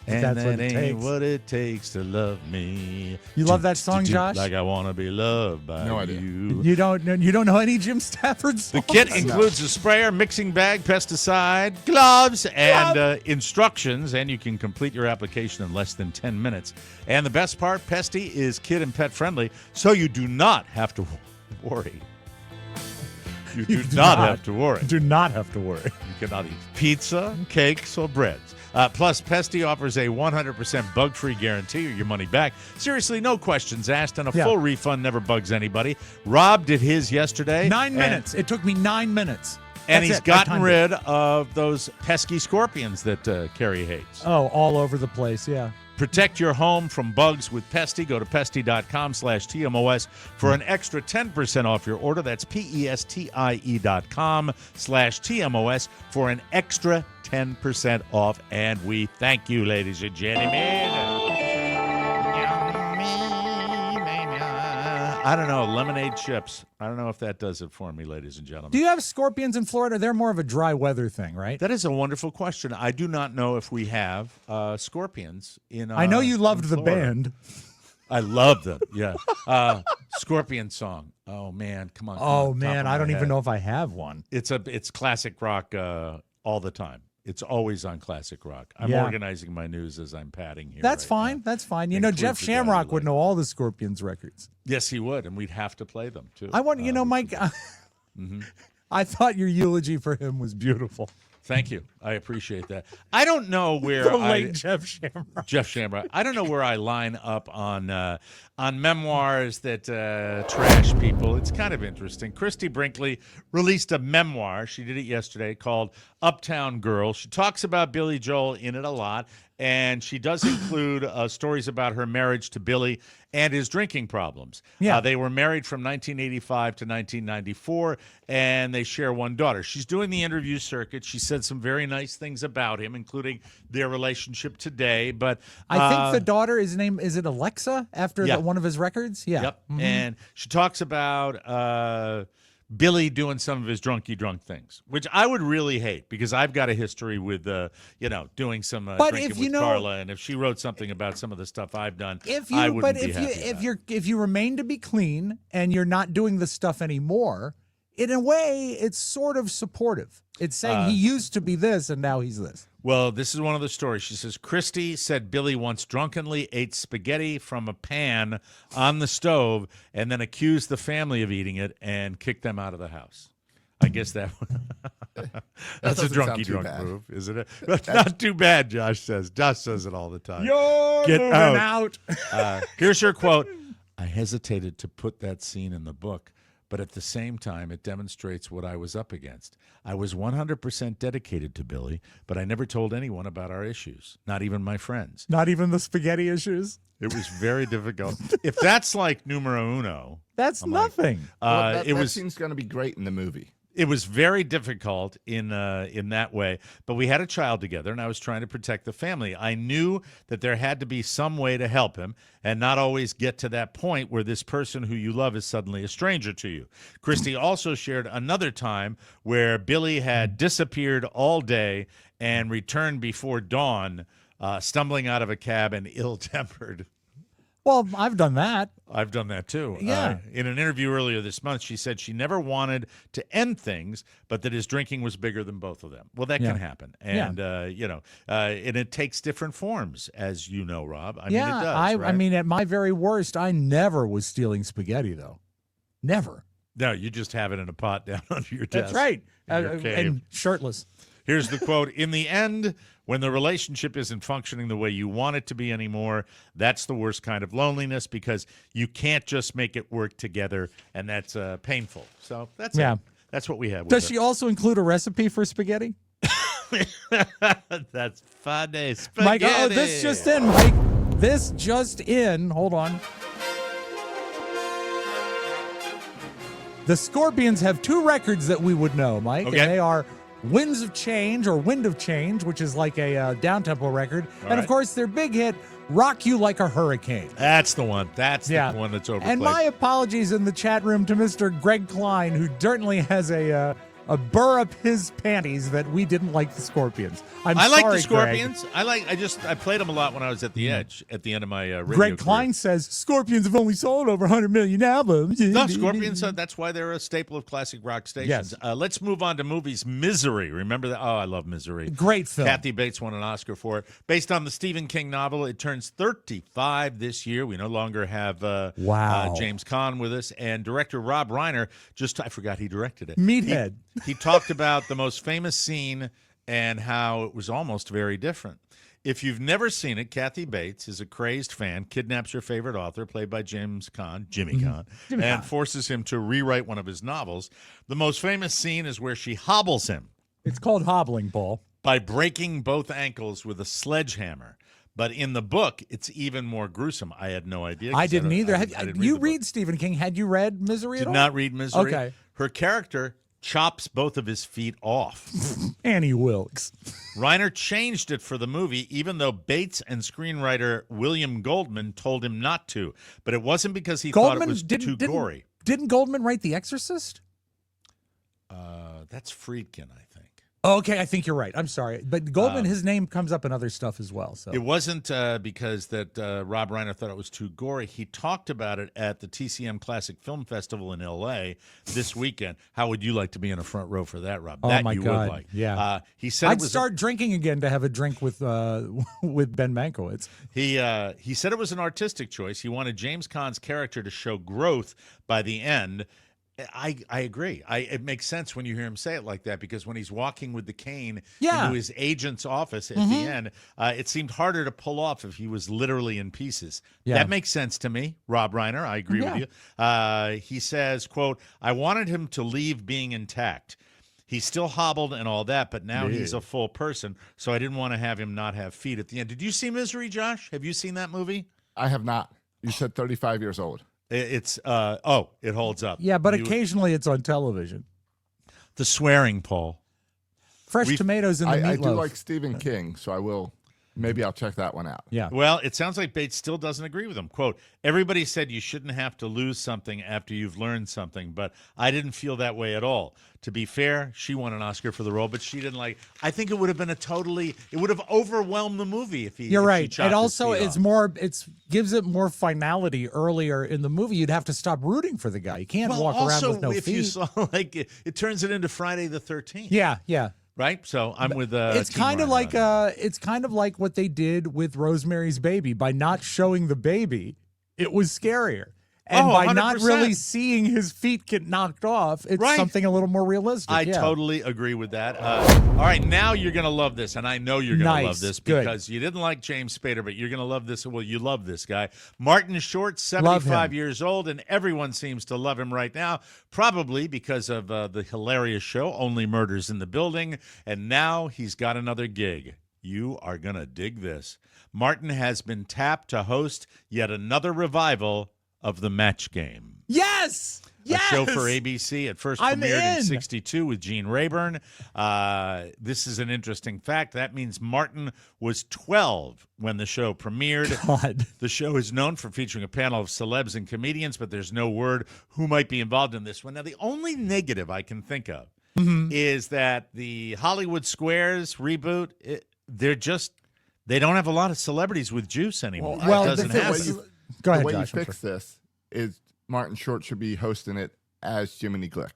And That's what that it ain't takes. what it takes to love me. You love that song, Josh? Like I want to be loved by No idea. you. You don't know any Jim Stafford songs? The kit includes a sprayer, mixing bag, pesticide, gloves, and instructions, and you can complete your application in less than 10 minutes. And the best part, Pesty is kid and pet friendly, so you do not have to worry. You do not have to worry. Do not have to worry. You cannot eat pizza, cakes, or breads. Plus, Pesty offers a 100% bug-free guarantee or your money back. Seriously, no questions asked, and a full refund never bugs anybody. Rob did his yesterday. 9 minutes. It took me 9 minutes. And That's he's it. I gotten timed rid of those pesky scorpions that Carrie hates. Oh, all over the place, yeah. Protect your home from bugs with Pesty. Go to pesty.com/TMOS for an extra 10% off your order. That's pestie.com/TMOS for an extra 10% off. And we thank you, ladies and gentlemen. I don't know, lemonade chips. I don't know if that does it for me, ladies and gentlemen. Do you have scorpions in Florida? They're more of a dry weather thing, right? That is a wonderful question. I do not know if we have scorpions in. I know you loved in the Florida. band. I love them. Yeah, Scorpion song. Oh man, come on. Oh top man, of I don't my even head. know if I have one. It's classic rock all the time. It's always on classic rock. I'm Yeah. organizing my news as I'm padding here. That's right fine. now. That's fine. You know, Includes Jeff the guy who Shamrock would likes- know all the Scorpions records. Yes, he would, and we'd have to play them too. I want, Mike. I thought your eulogy for him was beautiful. Thank you. I appreciate that. I don't know where The late Jeff Shamrock. Jeff Shamrock. I don't know where I line up on memoirs that trash people. It's kind of interesting. Christy Brinkley released a memoir. She did it yesterday called Uptown Girl. She talks about Billy Joel in it a lot, and she does include stories about her marriage to Billy and his drinking problems. Yeah. They were married from 1985 to 1994, and they share one daughter. She's doing the interview circuit. She said some very nice things about him, including their relationship today. But I think the daughter is it Alexa after Yeah. one of his records? Yeah. Yep. And she talks about Billy doing some of his drunk things, which I would really hate because I've got a history with, doing some drinking with Carla, and if she wrote something about some of the stuff I've done, I wouldn't be happy. If you remain to be clean and you're not doing the stuff anymore, in a way, it's sort of supportive. It's saying he used to be this and now he's this. Well, this is one of the stories. She says, Christy said Billy once drunkenly ate spaghetti from a pan on the stove and then accused the family of eating it and kicked them out of the house. I guess that's a drunk move, isn't it? That's not too bad, Josh says. Josh says it all the time. Get out. Here's her quote. I hesitated to put that scene in the book, but at the same time, it demonstrates what I was up against. I was 100% dedicated to Billy, but I never told anyone about our issues, not even my friends. Not even the spaghetti issues? It was very difficult. If that's like numero uno. That's nothing. That scene's going to be great in the movie. It was very difficult in that way, but we had a child together, and I was trying to protect the family. I knew that there had to be some way to help him and not always get to that point where this person who you love is suddenly a stranger to you. Christy also shared another time where Billy had disappeared all day and returned before dawn, stumbling out of a cab and ill-tempered. Well, I've done that. I've done that too. Yeah. In an interview earlier this month, she said she never wanted to end things, but that his drinking was bigger than both of them. Well, that can happen. And, and it takes different forms, as you know, Rob. I mean, it does, I right? mean, at my very worst, I never was stealing spaghetti, though. Never. No, you just have it in a pot down under your desk. That's right. In your cave. And shirtless. Here's the quote. In the end, when the relationship isn't functioning the way you want it to be anymore, that's the worst kind of loneliness because you can't just make it work together, and that's painful. So that's it. That's what we have. Does she also include a recipe for spaghetti? That's funny. Spaghetti. Mike, this just in, Mike. This just in. Hold on. The Scorpions have 2 records that we would know, Mike. Okay. And they are Winds of Change or Wind of Change, which is like a down-tempo record. And, of course, their big hit, Rock You Like a Hurricane. That's the one. That's the one that's overplayed. And my apologies in the chat room to Mr. Greg Klein, who certainly has a burr up his panties that we didn't like the Scorpions. I like the Scorpions. Greg. I played them a lot when I was at the Edge at the end of my radio Greg Klein says Scorpions have only sold over 100 million albums. No, Scorpions, that's why they're a staple of classic rock stations. Yes. Let's move on to movies. Misery. Remember that? Oh, I love Misery. Great film. Kathy Bates won an Oscar for it. Based on the Stephen King novel, it turns 35 this year. We no longer have James Caan with us. And director Rob Reiner, I forgot he directed it. Meathead. He talked about the most famous scene and how it was almost very different. If you've never seen it, Kathy Bates is a crazed fan, kidnaps her favorite author, played by James Caan, Jimmy Caan, forces him to rewrite one of his novels. The most famous scene is where she hobbles him. It's called hobbling, Paul. By breaking both ankles with a sledgehammer. But in the book, it's even more gruesome. I had no idea. I didn't either. You read book. Stephen King. Had you read Misery at all? Did not read Misery. Okay. Her character chops both of his feet off. Annie Wilkes. Reiner changed it for the movie, even though Bates and screenwriter William Goldman told him not to. But it wasn't because he thought it was too gory. Didn't Goldman write The Exorcist? That's Friedkin, I think. Okay, I think you're right. I'm sorry. But Goldman, his name comes up in other stuff as well. So it wasn't because that Rob Reiner thought it was too gory. He talked about it at the TCM Classic Film Festival in L.A. this weekend. How would you like to be in a front row for that, Rob? Oh, that my you God. would like. Yeah. He said I'd start drinking again to have a drink with Ben Mankiewicz. He said it was an artistic choice. He wanted James Caan's character to show growth by the end. I agree. It makes sense when you hear him say it like that, because when he's walking with the cane into his agent's office at the end, it seemed harder to pull off if he was literally in pieces. Yeah. That makes sense to me, Rob Reiner. I agree with you. He says, quote, I wanted him to leave being intact. He's still hobbled and all that, but now he's a full person, so I didn't want to have him not have feet at the end. Did you see Misery, Josh? Have you seen that movie? I have not. You said 35 years old. It's it holds up. Yeah, but occasionally it's on television. The swearing, Paul. Fresh tomatoes in the meatloaf. I do like Stephen King, so I will. Maybe I'll check that one out. Yeah. Well, it sounds like Bates still doesn't agree with him. Quote, everybody said you shouldn't have to lose something after you've learned something, but I didn't feel that way at all. To be fair, she won an Oscar for the role, but she didn't like. I think it would have been it would have overwhelmed the movie if he. You're if right. She chopped And also, his feet it's off. more. Gives it more finality earlier in the movie. You'd have to stop rooting for the guy. You can't Well, walk also, around with no if feet. you saw it turns it into Friday the 13th. Yeah, yeah. Right. So I'm with. It's Team kind of Ryan like on that. it's kind of like what they did with Rosemary's Baby. By not showing the baby, it was scarier. And Oh, by not 100%. really seeing his feet get knocked off, it's Right. something a little more realistic. I yeah. totally agree with that. All right, now you're going to love this, and I know you're going to Nice. love this Good. because you didn't like James Spader, but you're going to love this. Well, you love this guy. Martin Short, Love 75 him. years old, and everyone seems to love him right now, probably because of the hilarious show, Only Murders in the Building, and now he's got another gig. You are going to dig this. Martin has been tapped to host yet another revival of The Match Game. Yes. Yes. A show for ABC. It first I'm premiered in in. '62 with Gene Rayburn. This is an interesting fact. That means Martin was 12 when the show premiered. God. The show is known for featuring a panel of celebs and comedians, but there's no word who might be involved in this one. Now, the only negative I can think of is that the Hollywood Squares reboot, they don't have a lot of celebrities with juice anymore. Well, it doesn't the way happen. you- Go ahead, the way Josh. you I'm fix this is Martin Short should be hosting it as Jiminy Glick.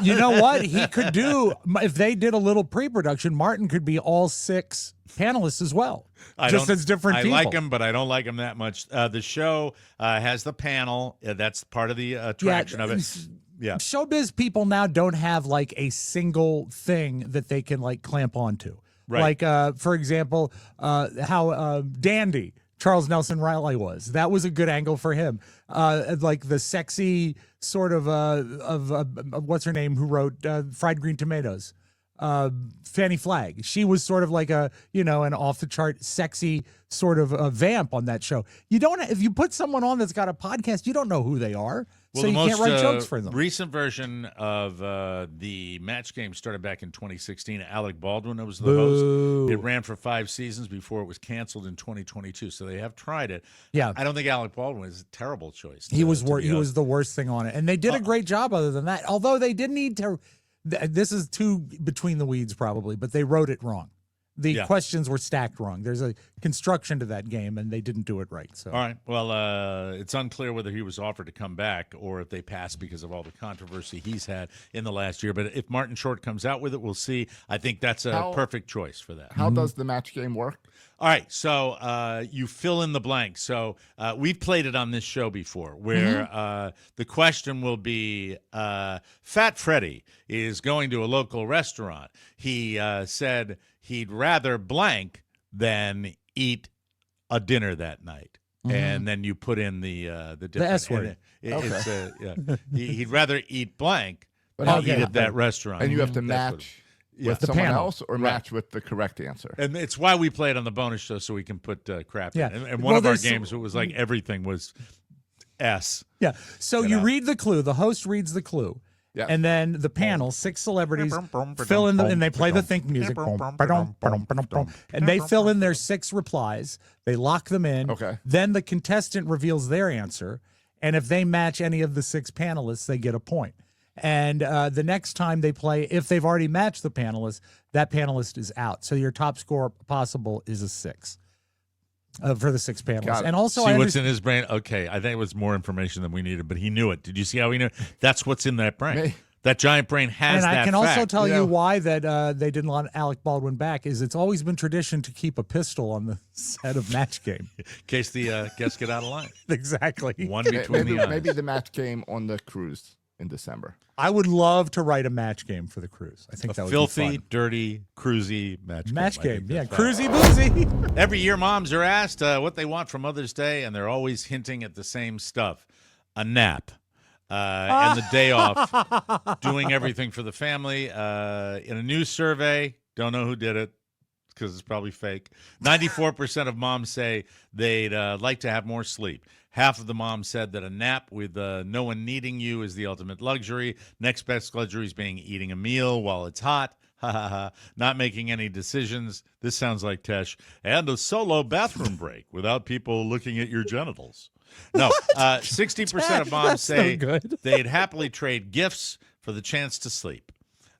You know what? He could do, if they did a little pre-production, Martin could be all 6 panelists as well. Just as different people. I like him, but I don't like him that much. The show has the panel. That's part of the attraction of it. Yeah. Showbiz people now don't have like a single thing that they can like clamp onto. Right. Like, for example, how dandy Charles Nelson Riley was. That was a good angle for him. Like the sexy sort of what's her name who wrote Fried Green Tomatoes, Fannie Flagg. She was sort of like an off the chart sexy sort of a vamp on that show. You don't, if you put someone on that's got a podcast, you don't know who they are. Well, So the you can't most write jokes for them. recent version of the Match Game started back in 2016. Alec Baldwin was the Boo. host. It ran for 5 seasons before it was canceled in 2022. So they have tried it. Yeah. I don't think Alec Baldwin is a terrible choice. He was to be he was honest. the worst thing on it, and they did a great job. Other than that, although they did need to, this is too between the weeds probably, but they wrote it wrong. The Yeah. questions were stacked wrong. There's a construction to that game, and they didn't do it right. So All right. Well, it's unclear whether he was offered to come back or if they passed because of all the controversy he's had in the last year. But if Martin Short comes out with it, we'll see. I think that's a perfect choice for that. How does the Match Game work? All right, so you fill in the blank. So we've played it on this show before where the question will be, Fat Freddy is going to a local restaurant. He said he'd rather blank than eat a dinner that night. And then you put in the different, S word. He'd rather eat blank But than how- eat at that restaurant. And you have to That's what match Yeah. with The someone panel. else or Right. match with the correct answer. And it's why we play it on the bonus show so we can put crap Yeah. in. And Well, one of our there's games, it was like everything was S. yeah. So You you know. read the clue. The host reads the clue. Yes. And then the panel, 6 celebrities, fill in and they play the think music. And they fill in their 6 replies. They lock them in. Okay. Then the contestant reveals their answer. And if they match any of the 6 panelists, they get a point. And the next time they play, if they've already matched the panelist, that panelist is out. So your top score possible is a 6 for the 6 panelists. Got it. And also, See I what's understand. in his brain? Okay, I think it was more information than we needed, but he knew it. Did you see how he knew? That's what's in that brain. Me. That giant brain has And that I can fact. also tell You you know- why that they didn't want Alec Baldwin back is it's always been tradition to keep a pistol on the set of Match Game. in case the guests get out of line. Exactly. One between Maybe, the eyes. maybe the Match Game on the cruise in December. I would love to write a Match Game for the cruise. I think that would Filthy, be fun. dirty, cruisy match game. Match I think Game, yeah, that's fine. cruisy boozy. Every year, moms are asked what they want for Mother's Day, and they're always hinting at the same stuff: a nap, and the day off, doing everything for the family. In a new survey, don't know who did it because it's probably fake. 94% of moms say they'd like to have more sleep. Half of the moms said that a nap with no one needing you is the ultimate luxury. Next best luxury is eating a meal while it's hot. Ha ha ha. Not making any decisions. This sounds like Tesh. And a solo bathroom break without people looking at your genitals. No, 60% of moms say they'd happily trade gifts for the chance to sleep.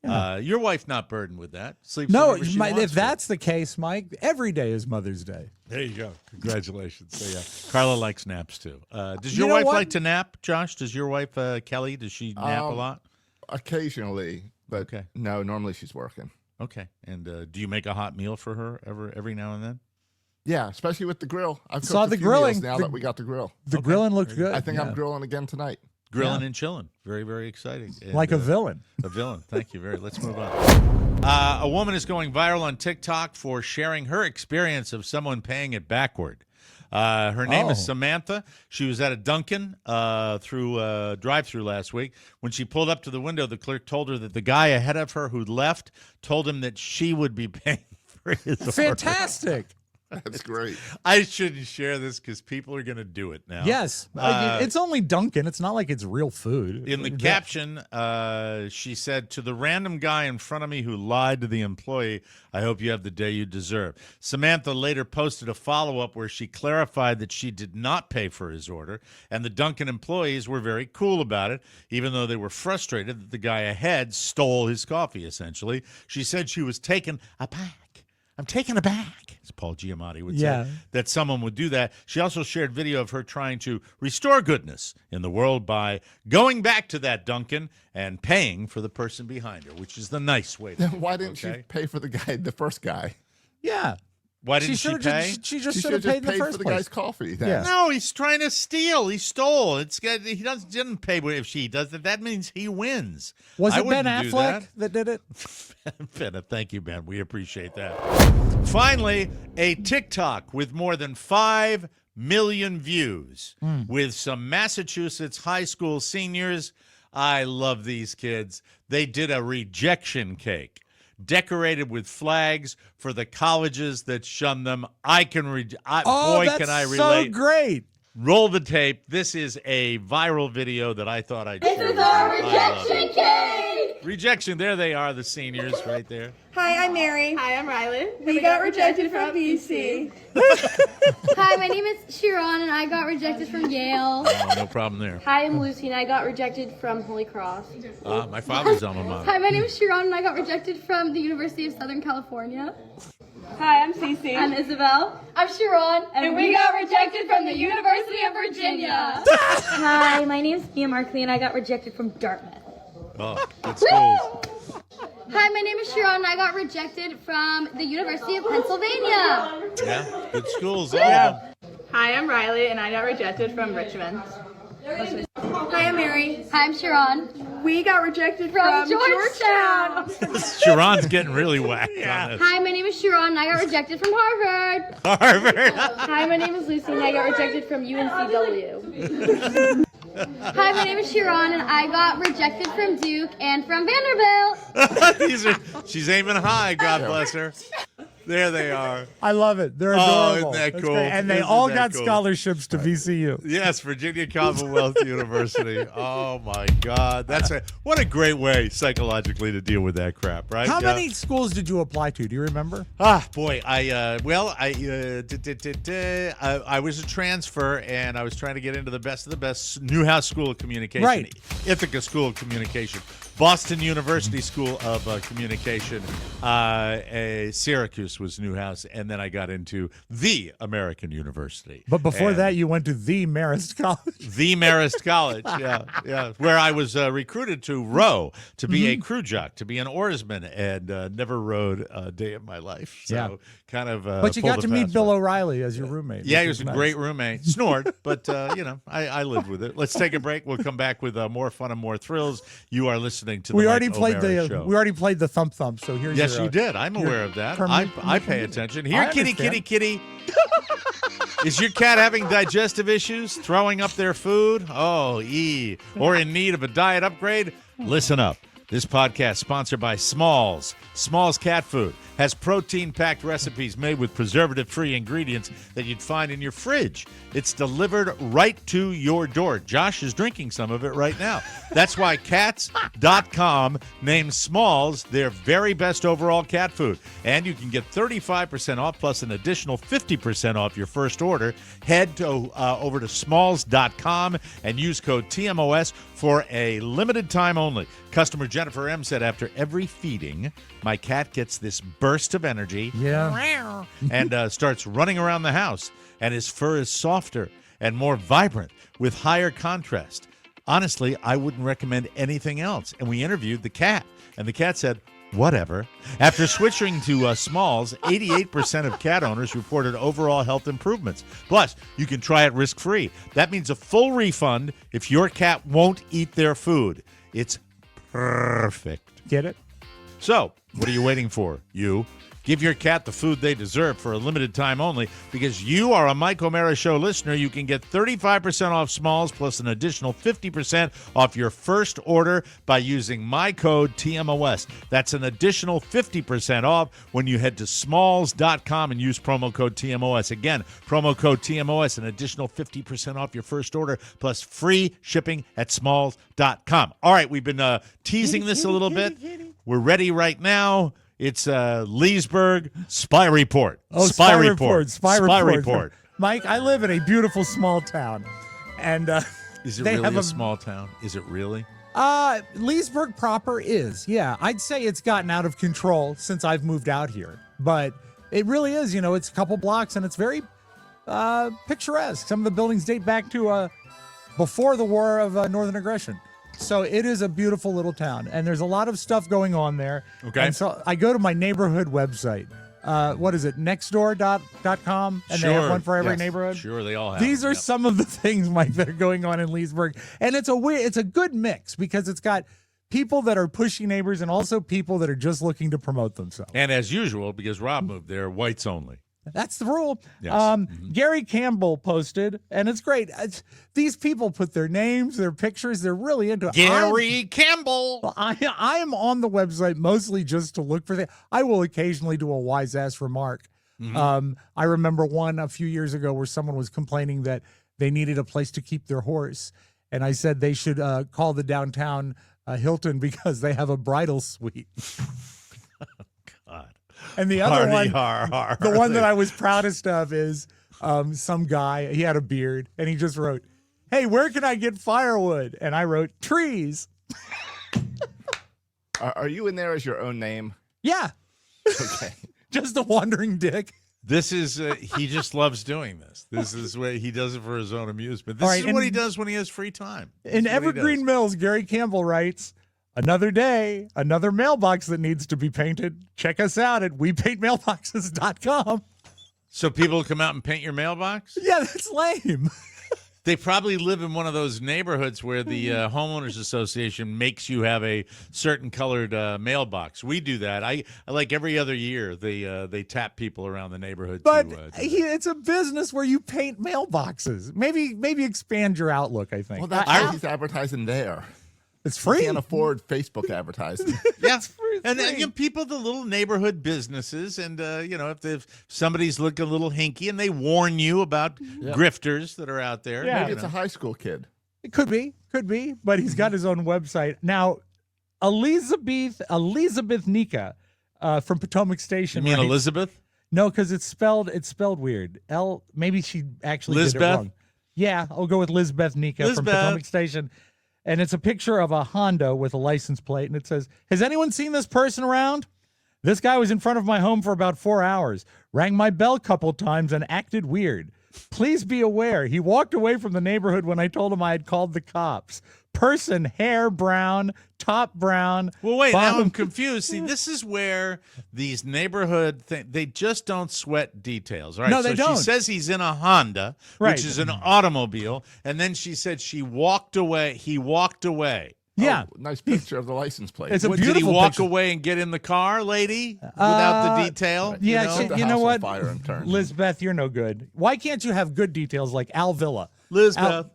Yeah. Your wife not burdened with that. Sleeps whenever she wants if that's the case, Mike, every day is Mother's Day. There you go. Congratulations. So, yeah, Carla likes naps too. Does your wife like to nap, Josh? Does your wife, Kelly, does she nap a lot? Occasionally, but no, normally she's working. Okay. And do you make a hot meal for her every now and then? Yeah, especially with the grill. I've saw cooked the a few grilling meals now that we got the grill. The grilling looked good. I think I'm grilling again tonight. Grilling and chilling. Very, very exciting. And, like a villain. A villain. Thank you. Let's move on. A woman is going viral on TikTok for sharing her experience of someone paying it backward. Her name is Samantha. She was at a Dunkin' through drive-through last week. When she pulled up to the window, the clerk told her that the guy ahead of her who left told him that she would be paying for his order. Fantastic. That's great. I shouldn't share this because people are going to do it now. Yes. It's only Dunkin'. It's not like it's real food. In the caption, she said, "To the random guy in front of me who lied to the employee, I hope you have the day you deserve." Samantha later posted a follow-up where she clarified that she did not pay for his order, and the Dunkin' employees were very cool about it, even though they were frustrated that the guy ahead stole his coffee, essentially. She said she was taken aback. I'm taken aback, as Paul Giamatti would say, that someone would do that. She also shared video of her trying to restore goodness in the world by going back to that Dunkin' and paying for the person behind her, which is the nice way to do it. Why didn't she pay for the first guy? Yeah. Why didn't she pay? She just should have paid in the first for the place. guy's coffee. Yeah. No, he's trying to steal. He stole. He didn't pay if she does it. That means he wins. Was it Ben Affleck that did it? Ben, thank you, Ben. We appreciate that. Finally, a TikTok with more than 5 million views with some Massachusetts high school seniors. I love these kids. They did a rejection cake decorated with flags for the colleges that shun them. Can I relate. So great. Roll the tape. This is a viral video that I thought I'd share. This is our rejection cake! Rejection. There they are, the seniors right there. Hi, I'm Mary. Hi, I'm Riley. We got rejected from BC. Hi, my name is Sharon, and I got rejected from Yale. Oh, no problem there. Hi, I'm Lucy, and I got rejected from Holy Cross. My father's alma mater. Hi, my name is Sharon, and I got rejected from the University of Southern California. Hi, I'm Cece. I'm Isabel. I'm Sharon, and we got rejected from the University of Virginia. Hi, my name is Mia Markley, and I got rejected from Dartmouth. Oh, good schools. Hi, my name is Sharon, and I got rejected from the University of Pennsylvania. Yeah, good schools, all of them. Hi, I'm Riley, and I got rejected from Richmond. Hi, I'm Mary. Hi, I'm Sharon. We got rejected from Georgetown. Sharon's getting really whacked on this. Hi, my name is Sharon, and I got rejected from Harvard. Hi, my name is Lucy, and I got rejected from UNCW. Hi, my name is Sharon, and I got rejected from Duke and from Vanderbilt. She's aiming high, God bless her. There they are. I love it. They're adorable. Isn't that That's cool? great. And they all got scholarships to VCU. Yes, Virginia Commonwealth University. Oh my God, what a great way psychologically to deal with that crap, right? How many schools did you apply to? Do you remember? Boy, I was a transfer and I was trying to get into the best of the best. Newhouse School of Communication, right? Ithaca School of Communication, Boston University School of Communication, Syracuse was Newhouse, and then I got into the American University. But before that, you went to the Marist College. The Marist College, yeah, where I was recruited to row, to be a crew jock, to be an oarsman, and never rowed a day of my life. So kind of. But you got to meet Bill O'Reilly as your roommate. Yeah, he was a great roommate. Snored, but I lived with it. Let's take a break. We'll come back with more fun and more thrills. You are listening to the Mike O'Mara Show. We already played the thump thump. So here's yes, you did. I'm aware of that. I pay attention. Here, kitty. Is your cat having digestive issues, throwing up their food? Or in need of a diet upgrade? Listen up. This podcast sponsored by Smalls. Smalls Cat Food has protein-packed recipes made with preservative-free ingredients that you'd find in your fridge. It's delivered right to your door. Josh is drinking some of it right now. That's why Cats.com named Smalls their very best overall cat food. And you can get 35% off plus an additional 50% off your first order. Head to over to Smalls.com and use code TMOS for a limited time only. Customer Jennifer M. said, after every feeding, my cat gets this burst of energy and starts running around the house, and his fur is softer and more vibrant with higher contrast. Honestly, I wouldn't recommend anything else. And we interviewed the cat, and the cat said, whatever. After switching to Smalls, 88% of cat owners reported overall health improvements. Plus, you can try it risk-free. That means a full refund if your cat won't eat their food. It's perfect. Get it? So, what are you waiting for? You. Give your cat the food they deserve for a limited time only. Because you are a Mike O'Mara Show listener, you can get 35% off Smalls plus an additional 50% off your first order by using my code TMOS. That's an additional 50% off when you head to smalls.com and use promo code TMOS. Again, promo code TMOS, an additional 50% off your first order plus free shipping at smalls.com. All right, we've been teasing this a little bit. We're ready right now. It's Leesburg Spy Report. Oh, Spy Report. Spy Report. Mike, I live in a beautiful small town. And is it really a small town? Is it really? Leesburg proper is. Yeah, I'd say it's gotten out of control since I've moved out here. But it really is. You know, it's a couple blocks and it's very picturesque. Some of the buildings date back to before the War of Northern Aggression. So it is a beautiful little town, and there's a lot of stuff going on there. Okay. And so I go to my neighborhood website. What is it? Nextdoor.com? And they have one for every neighborhood? Sure, they all have. These are some of the things, Mike, that are going on in Leesburg. And it's a good mix because it's got people that are pushy neighbors and also people that are just looking to promote themselves. And as usual, because Rob moved there, whites only. That's the rule. Yes. Gary Campbell posted, and it's great. These people put their names, their pictures. They're really into it. Gary Campbell. Well, I am on the website mostly just to look for things. I will occasionally do a wise ass remark. I remember one a few years ago where someone was complaining that they needed a place to keep their horse, and I said they should call the downtown Hilton because they have a bridal suite. And the other the one that I was proudest of is some guy, he had a beard, and he just wrote, "Hey, where can I get firewood?" And I wrote, "Trees." Are you in there as your own name? Yeah. Okay. Just a wandering dick. This is, he just loves doing this. This is what he does it for his own amusement. This is what he does when he has free time. In Evergreen Mills, Gary Campbell writes, "Another day, another mailbox that needs to be painted. Check us out at wepaintmailboxes.com. So people come out and paint your mailbox? Yeah, that's lame. They probably live in one of those neighborhoods where the homeowners association makes you have a certain colored mailbox. We do that. I like every other year they tap people around the neighborhood. But it's a business where you paint mailboxes. Maybe expand your outlook, I think. Well, that's why he's advertising there. It's free. You can't afford Facebook advertising. Yeah, and then people, the little neighborhood businesses, and if somebody's looking a little hinky, and they warn you about grifters that are out there. Yeah, maybe it's a high school kid. It could be, but he's got his own website now. Elizabeth Nika from Potomac Station. You mean Elizabeth? No, because it's spelled weird. Maybe she actually did it wrong. Yeah, I'll go with Lizbeth Nika from Potomac Station. And it's a picture of a Honda with a license plate, and it says, "Has anyone seen this person around? This guy was in front of my home for about 4 hours, rang my bell a couple times, and acted weird. Please be aware, he walked away from the neighborhood when I told him I had called the cops. Person, hair brown, top brown." Well, wait, now I'm confused. See, this is where these neighborhood they just don't sweat details. All right, no, they don't. She says he's in a Honda, which is an automobile, and then she said she walked away. He walked away. Yeah. Oh, nice picture of the license plate. It's a beautiful Did he walk picture. away and get in the car, lady, without the detail? Yeah, you know what? Lizbeth, you're no good. Why can't you have good details like Al Villa? Lizbeth.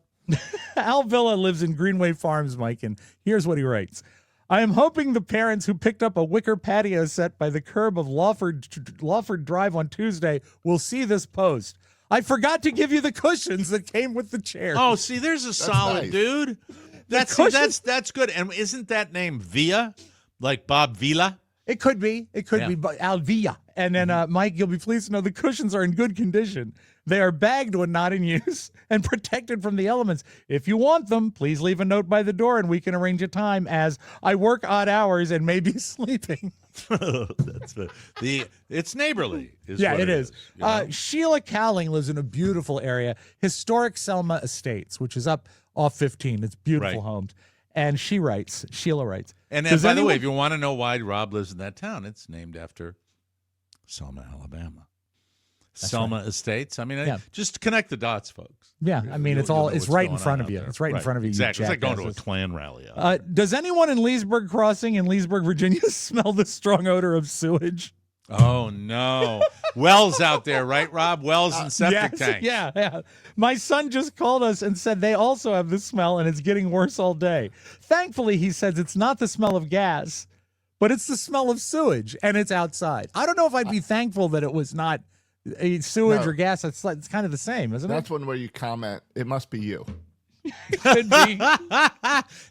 Al Villa lives in Greenway Farms, Mike, and here's what he writes. I am hoping the parents who picked up a wicker patio set by the curb of Lawford Drive on Tuesday will see this post. I forgot to give you the cushions that came with the chair. Oh, see, there's a solid nice. dude. That's good. And isn't that name Villa, like Bob Villa? It could be. It could be Alvia. And then, Mike, you'll be pleased to know the cushions are in good condition. They are bagged when not in use and protected from the elements. If you want them, please leave a note by the door and we can arrange a time, as I work odd hours and may be sleeping. It's neighborly. Yeah, it is. You know? Sheila Cowling lives in a beautiful area, historic Selma Estates, which is up off 15. It's beautiful homes. And Sheila writes. And by the way, if you want to know why Rob lives in that town, it's named after Selma, Alabama. That's Selma right. Estates. I mean, just connect the dots, folks. Yeah, I mean, it's right in front of you. It's right in front of you. Exactly. You it's like going to a Klan rally. Does anyone in Leesburg Crossing in Leesburg, Virginia, smell the strong odor of sewage? Oh, no. Wells out there, right, Rob? Wells and septic tanks. Yeah. My son just called us and said they also have this smell, and it's getting worse all day. Thankfully, he says it's not the smell of gas, but it's the smell of sewage, and it's outside. I don't know if I'd be thankful that it was not a sewage or gas. It's kind of the same, isn't it? That's one where you comment, it must be you. Could be.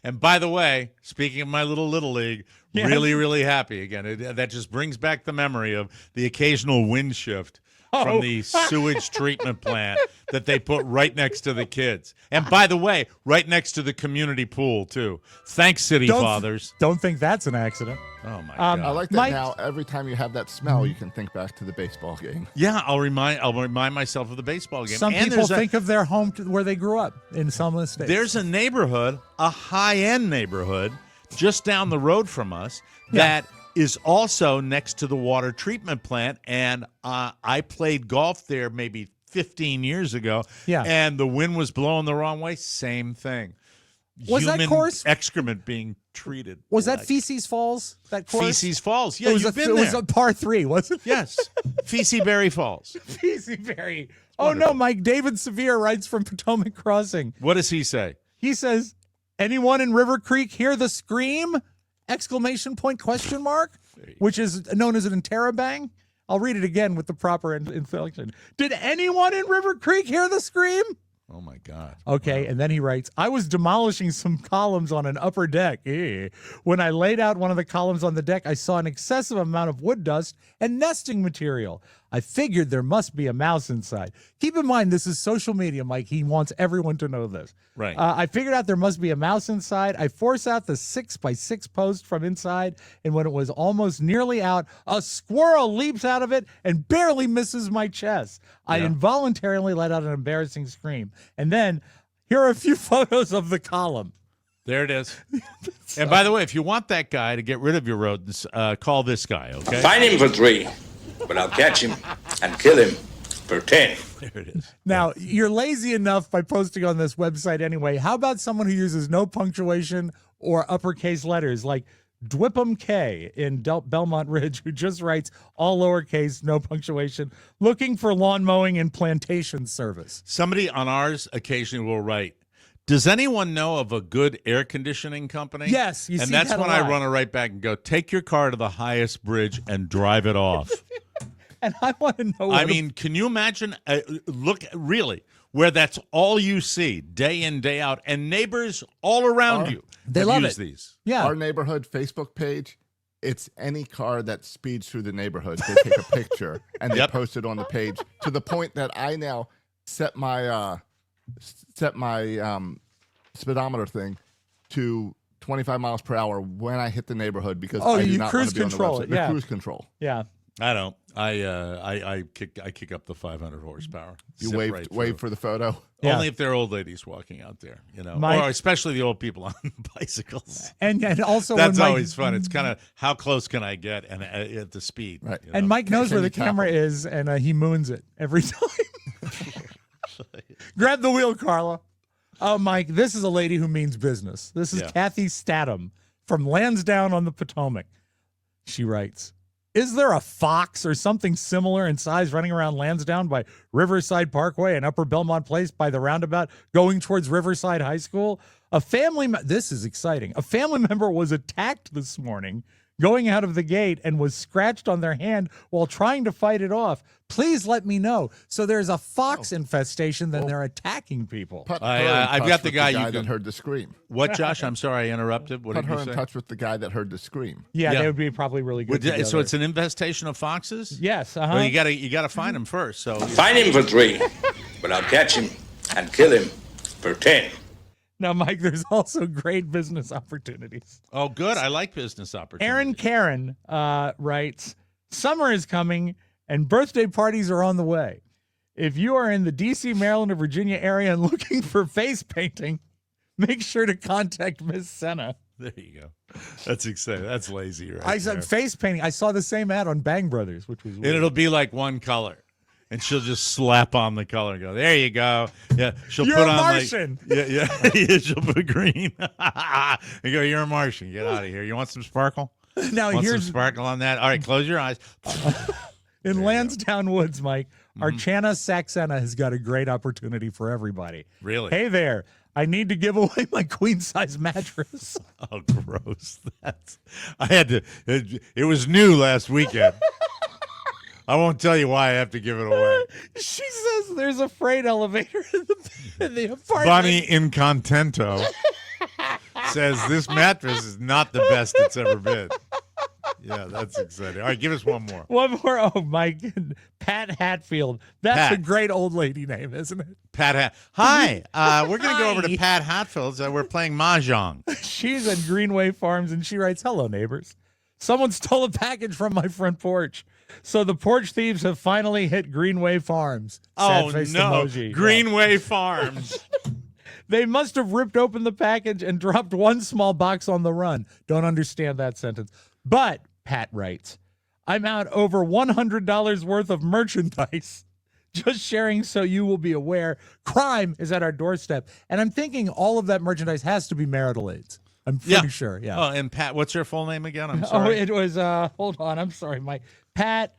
And by the way, speaking of my little league, really, really happy again. That just brings back the memory of the occasional wind shift from the sewage treatment plant that they put right next to the kids. And by the way, right next to the community pool, too. Thanks, City Fathers. Don't think that's an accident. Oh, my God. I like that now. Every time you have that smell, you can think back to the baseball game. Yeah, I'll remind myself of the baseball game. Some people think of their home where they grew up in Selma Estates. There's a neighborhood, a high-end neighborhood, just down the road from us that is also next to the water treatment plant. And I played golf there maybe 15 years ago. Yeah. And the wind was blowing the wrong way. Same thing. Was Human that course excrement being treated? Was that Feces Falls? That course? Feces Falls. Yeah, you've been there. there. It was a par 3, wasn't it? Yes. Feces Falls. Feces. Oh no, Mike. David Severe writes from Potomac Crossing. What does he say? He says, "Anyone in River Creek hear the scream? Exclamation point, question mark, which is known as an interrobang." I'll read it again with the proper inflection. Did anyone in River Creek hear the scream? Oh, my God. Okay, wow. And then he writes, I was demolishing some columns on an upper deck. When I laid out one of the columns on the deck, I saw an excessive amount of wood dust and nesting material. I figured there must be a mouse inside. Keep in mind, this is social media, Mike. He wants everyone to know this. Right. I figured out there must be a mouse inside. I force out the 6x6 post from inside, and when it was almost nearly out, a squirrel leaps out of it and barely misses my chest. I involuntarily let out an embarrassing scream. And then, here are a few photos of the column. There it is. And by the way, if you want that guy to get rid of your rodents, call this guy, okay? Find him for 3, but I'll catch him and kill him for 10. There it is. Now, you're lazy enough by posting on this website anyway. How about someone who uses no punctuation or uppercase letters, like Dwipham K in Belmont Ridge, who just writes all lowercase, no punctuation, looking for lawn mowing and plantation service? Somebody on ours occasionally will write, does anyone know of a good air conditioning company? Yes. And that's when I run it right back and go, take your car to the highest bridge and drive it off. And I want to know. I mean, can you imagine, look, really, where that's all you see day in, day out, and neighbors all around you they love use it. These. Yeah. Our neighborhood Facebook page, it's any car that speeds through the neighborhood. They take a picture and they post it on the page, to the point that I now set my speedometer thing to 25 miles per hour when I hit the neighborhood, because I do not want to be on the website. The cruise control. Yeah. I don't. I kick up the 500 horsepower. You wave for the photo. Yeah. Only if they're old ladies walking out there, or especially the old people on bicycles. And also that's always fun. It's kind of how close can I get and at the speed. Right. And Mike knows where the camera is, and he moons it every time. Grab the wheel, Carla. Oh, Mike, this is a lady who means business. This is Kathy Statham from Lansdowne on the Potomac. She writes, is there a fox or something similar in size running around Lansdowne by Riverside Parkway and Upper Belmont Place by the roundabout going towards Riverside High School? This is exciting. A family member was attacked this morning going out of the gate and was scratched on their hand while trying to fight it off. Please let me know. So there's a fox infestation, then they're attacking people. I've got the guy that heard the scream. What, Josh? I'm sorry I interrupted. What Put did you her say? in touch with the guy that heard the scream. Yeah, they would be probably really good. So it's an infestation of foxes? Yes. Well, you gotta find him first. So Find him for 3, but I'll catch him and kill him for 10. Now, Mike, there's also great business opportunities. Oh, good. I like business opportunities. Aaron Karen writes, summer is coming and birthday parties are on the way. If you are in the D.C., Maryland, or Virginia area and looking for face painting, make sure to contact Miss Senna. There you go. That's exciting. That's lazy, right? I said face painting. I saw the same ad on Bang Brothers, which was weird. And it'll be like one color. And she'll just slap on the color and go, there you go. Yeah, she'll You're put a on Martian. yeah, she'll put green. You go, you're a Martian. Get out of here. You want some sparkle? Now Want here's some sparkle on that? All right, close your eyes. in Lansdowne Woods, Mike. Archana Saxena has got a great opportunity for everybody. Really? Hey there. I need to give away my queen size mattress. Oh, gross. It was new last weekend. I won't tell you why I have to give it away. She says there's a freight elevator in the apartment. Bonnie Incontento says this mattress is not the best it's ever been. Yeah, that's exciting. All right, give us one more. One more. Oh, Mike. Pat Hatfield. That's a great old lady name, isn't it? Pat Hi. We're going to go over to Pat Hatfield's. We're playing Mahjong. She's at Greenway Farms, and she writes, hello, neighbors. Someone stole a package from my front porch. So the porch thieves have finally hit Greenway Farms. Oh, Sad-faced no. emoji. Greenway Farms. They must have ripped open the package and dropped one small box on the run. Don't understand that sentence. But, Pat writes, I'm out over $100 worth of merchandise. Just sharing so you will be aware. Crime is at our doorstep. And I'm thinking all of that merchandise has to be marital aids. I'm pretty sure, yeah. Oh, and Pat, what's her full name again? I'm sorry. Oh, it was, hold on, I'm sorry, Mike. Pat.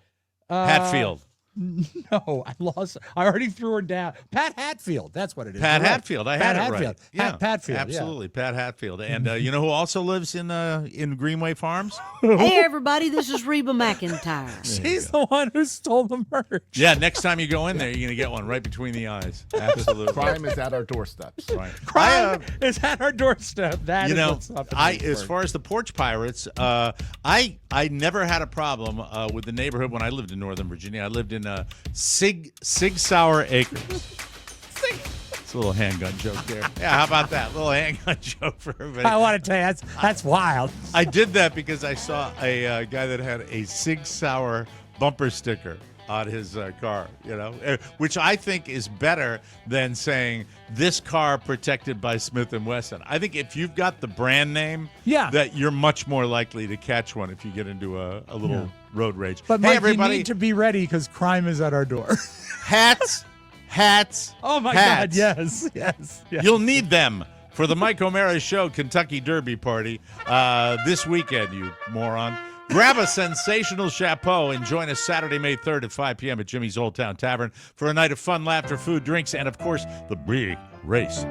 Hatfield. No, I lost. I already threw her down. Pat Hatfield. That's what it is. Pat You're right. Hatfield. I had it right. Yeah, Pat Hatfield. Absolutely, Pat Hatfield. And you know who also lives in Greenway Farms? Hey, everybody, this is Reba McEntire. She's the one who stole the merch. Yeah, next time you go in there, you're going to get one right between the eyes. Absolutely. Crime is at our doorsteps. Right. Crime is at our doorstep. That is what's up. As far as the porch pirates, I never had a problem with the neighborhood when I lived in Northern Virginia. I lived in Sig Sauer Acres. It's a little handgun joke there. Yeah, how about that? Little handgun joke for everybody. I want to tell you, that's wild. I did that because I saw a guy that had a Sig Sauer bumper sticker on his car, which I think is better than saying this car protected by Smith & Wesson. I think if you've got the brand name, that you're much more likely to catch one if you get into a little road rage. But hey, Mike, everybody, you need to be ready because crime is at our door. Hats. Oh my hats. God! Yes. You'll need them for the Mike O'Mara Show Kentucky Derby Party this weekend, you moron. Grab a sensational chapeau and join us Saturday, May 3rd at 5 p.m. at Jimmy's Old Town Tavern for a night of fun, laughter, food, drinks, and, of course, the big race.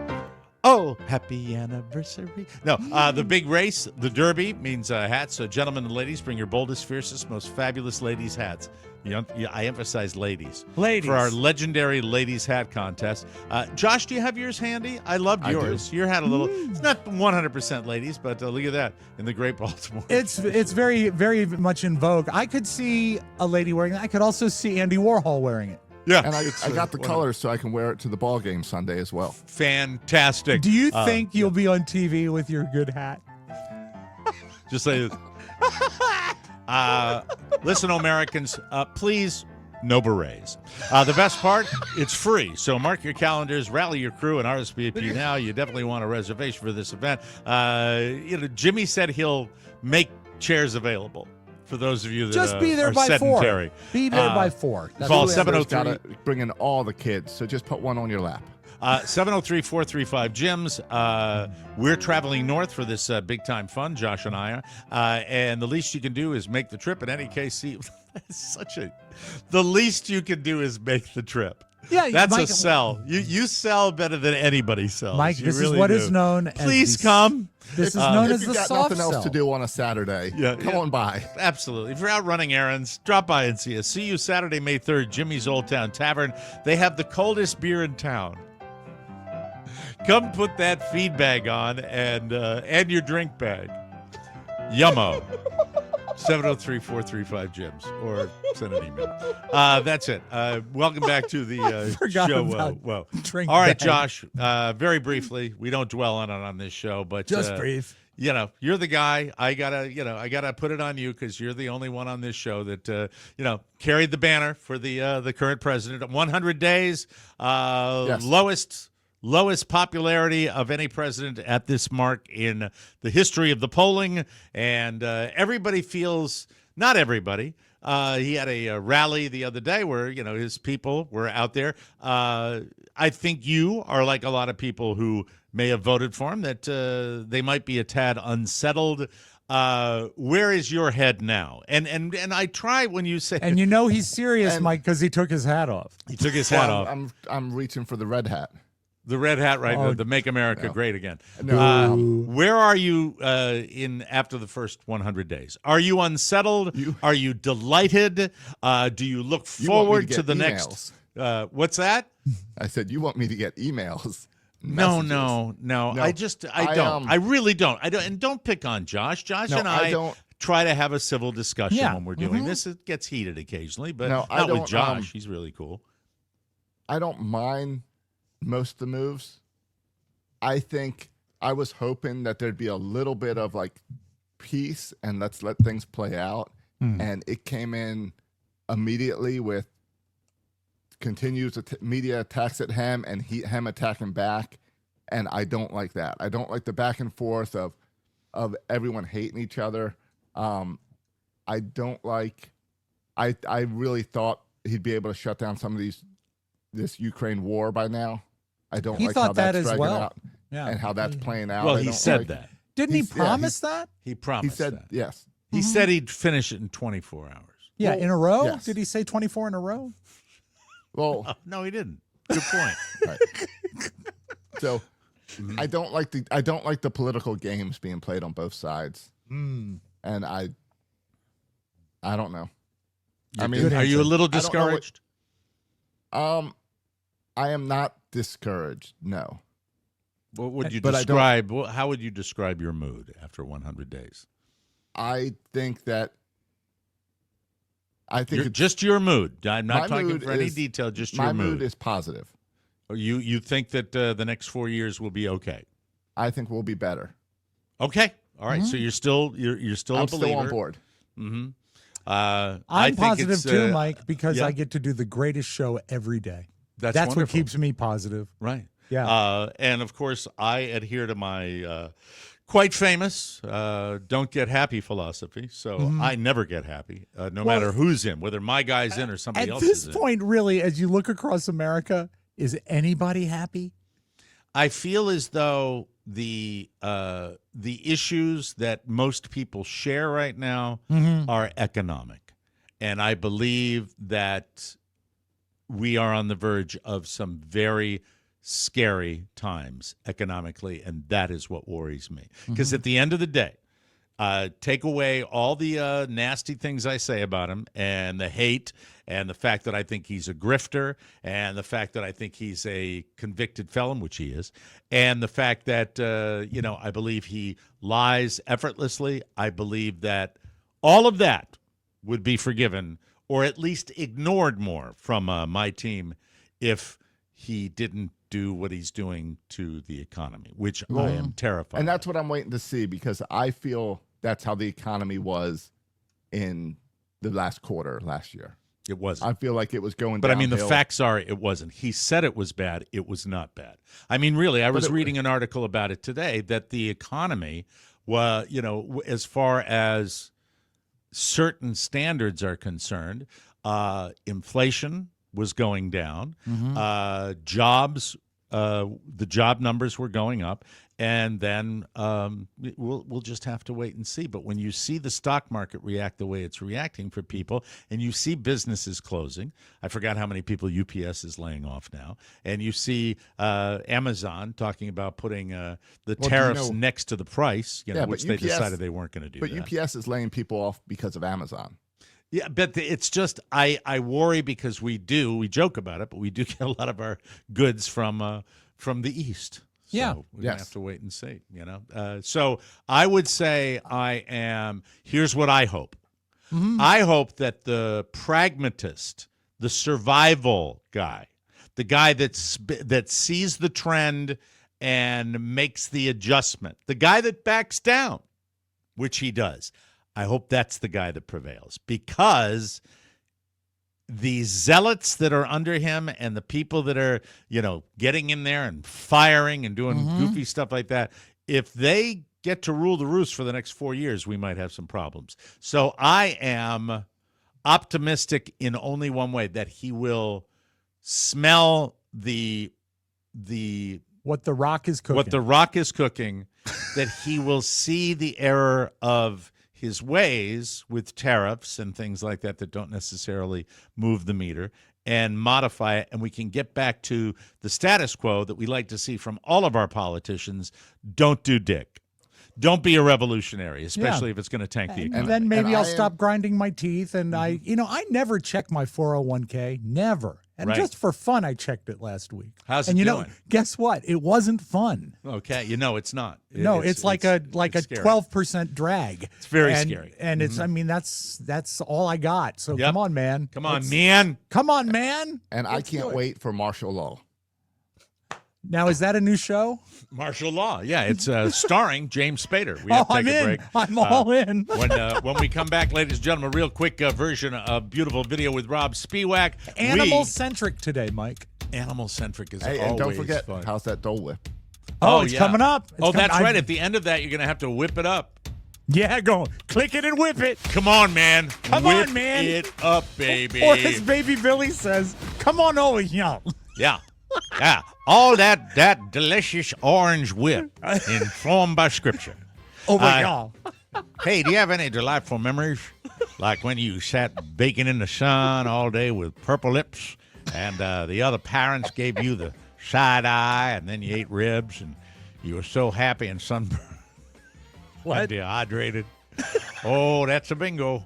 Oh, happy anniversary. No, the big race, the Derby, means hats. So, gentlemen and ladies, bring your boldest, fiercest, most fabulous ladies' hats. I emphasize ladies. Ladies. For our legendary ladies' hat contest. Josh, do you have yours handy? I loved yours. Your hat a little. It's not 100% ladies, but look at that in the Great Baltimore. It's very, very much in vogue. I could see a lady wearing it. I could also see Andy Warhol wearing it. Yeah. And I got the colors so I can wear it to the ball game Sunday as well. Fantastic. Do you think you'll be on TV with your good hat? Just say this. Listen, Americans, please, no berets. The best part, it's free. So mark your calendars, rally your crew, and RSVP now. You definitely want a reservation for this event. Jimmy said he'll make chairs available for those of you that just be there are by sedentary. 4. Be there by 4. Call Whoever's 703. gotta bring in all the kids, so just put one on your lap. 703-435-JIMS. We're traveling north for this big-time fun, Josh and I are. And the least you can do is make the trip. In any case, the least you can do is make the trip. Yeah, that's Mike, a sell. You sell better than anybody sells. Mike, You this really is what do. is known as Please come. This is known as If the you've got soft nothing else sell. to do on a Saturday, come on by. Absolutely. If you're out running errands, drop by and see us. See you Saturday, May 3rd, Jimmy's Old Town Tavern. They have the coldest beer in town. Come put that feed bag on and your drink bag. Yummo. 703-435-JIMS or send an email. That's it. Welcome back to the Forgot show. about drink All right, bag. Josh. Very briefly, we don't dwell on it on this show, but Just brief. You're the guy. I gotta put it on you because you're the only one on this show that carried the banner for the current president. 100 days, Yes. lowest popularity of any president at this mark in the history of the polling, and everybody feels, not everybody. He had a rally the other day where his people were out there. I think you are like a lot of people who may have voted for him, that they might be a tad unsettled. Where is your head now? And I try when you say, And he's serious, Mike, because he took his hat off. he took his hat off. I'm reaching for the red hat. The red hat, right? Oh, the Make America Great Again. No. Where are you in after the first 100 days? Are you unsettled? Are you delighted? Do you look forward to the next? What's that? I said, you want me to get emails. No. No. I don't. I really don't. I don't. And don't pick on Josh. Josh and I don't. try to have a civil discussion Yeah. when we're doing this. It gets heated occasionally, but No, I not with don't, Josh. He's really cool. I don't mind most of the moves. I think I was hoping that there'd be a little bit of like peace and let's let things play out. And it came in immediately with continues media attacks at him and him attacking back. And I don't like that. I don't like the back and forth of everyone hating each other. I don't like, I really thought he'd be able to shut down some of this Ukraine war by now. I don't He like thought how that that's as dragging well. out Yeah. and how that's playing out. Well, I he don't said like- that. Didn't he He's- yeah, promise that? He He promised said that. yes. He said he'd finish it in 24 hours. Yeah, in a row? yes. Did he say 24 in a row? Well, No, he didn't. Good point. right. So I don't like the political games being played on both sides. And I don't know. I mean, Are you a little I don't know what- discouraged? I am not discouraged. No. What would you But I don't- describe? How would you describe your mood after 100 days? I think it's Just your mood. I'm My not talking mood for any is- detail. Just my your mood is positive. You think that the next 4 years will be okay? I think we'll be better. Okay. All right. So you're still a I'm believer. still on board. Mm-hmm. I'm positive too, Mike, because yeah. I get to do the greatest show every day. That's what wonderful. keeps me positive. Right. Yeah. And of course, I adhere to my quite famous don't get happy philosophy. So I never get happy, no matter who's in, whether my guy's in or somebody At else this is point, really, as you look across America, is anybody happy? I feel as though the issues that most people share right now are economic, and I believe that we are on the verge of some very scary times economically, and that is what worries me. Because at the end of the day, take away all the nasty things I say about him and the hate and the fact that I think he's a grifter and the fact that I think he's a convicted felon, which he is, and the fact that, I believe he lies effortlessly. I believe that all of that would be forgiven or at least ignored more from my team if he didn't do what he's doing to the economy, which I am terrified. And that's what I'm waiting to see, because I feel that's how the economy was in the last quarter last year. It wasn't. I feel like it was going But I mean, the downhill. facts are it wasn't. He said it was bad. It was not bad. I mean, really, I was reading an article about it today that the economy, as far as certain standards are concerned, inflation was going down. Jobs the job numbers were going up, and then we'll just have to wait and see. But when you see the stock market react the way it's reacting for people, and you see businesses closing, I forgot how many people UPS is laying off now, and you see Amazon talking about putting the tariffs next to the price, which they decided they weren't going to do. But UPS is laying people off because of Amazon. Yeah, but it's just I worry because we joke about it, but we do get a lot of our goods from the East. So we're gonna have to wait and see. So I would say here's what I hope. Mm-hmm. I hope that the pragmatist, the survival guy, the guy that sees the trend and makes the adjustment, the guy that backs down, which he does. I hope that's the guy that prevails, because the zealots that are under him and the people that are, getting in there and firing and doing goofy stuff like that, if they get to rule the roost for the next 4 years, we might have some problems. So I am optimistic in only one way, that he will smell what the Rock is cooking, that he will see the error of his ways with tariffs and things like that don't necessarily move the meter, and modify it, and we can get back to the status quo that we like to see from all of our politicians. Don't do dick. Don't be a revolutionary, especially if it's going to tank the economy. And then maybe I'll stop grinding my teeth. And I never check my 401k, never. And just for fun, I checked it last week. How's it doing? Guess what? It wasn't fun. Okay, it's not. It's like a 12% drag. It's very scary. And it's, that's all I got. So come on, man. Come on, man. And I can't wait for martial law. Now, is that a new show? Martial Law. Yeah, it's starring James Spader. We have to take a break. I'm all in. When we come back, ladies and gentlemen, real quick version of Beautiful Video with Rob Spiewak. Animal-centric today, Mike. Animal-centric is always and don't forget, fun. how's that Dole Whip? It's coming up. That's right. At the end of that, you're going to have to whip it up. Yeah, go click it and whip it. Come on, man. Whip it up, baby. Or as Baby Billy says, come on over here. Yeah. Yeah, all that delicious orange whip informed by Scripture. Over Hey, do you have any delightful memories? Like when you sat baking in the sun all day with purple lips, and the other parents gave you the side eye, and then you ate ribs, and you were so happy and sunburned. What? Dehydrated. Oh, that's a bingo.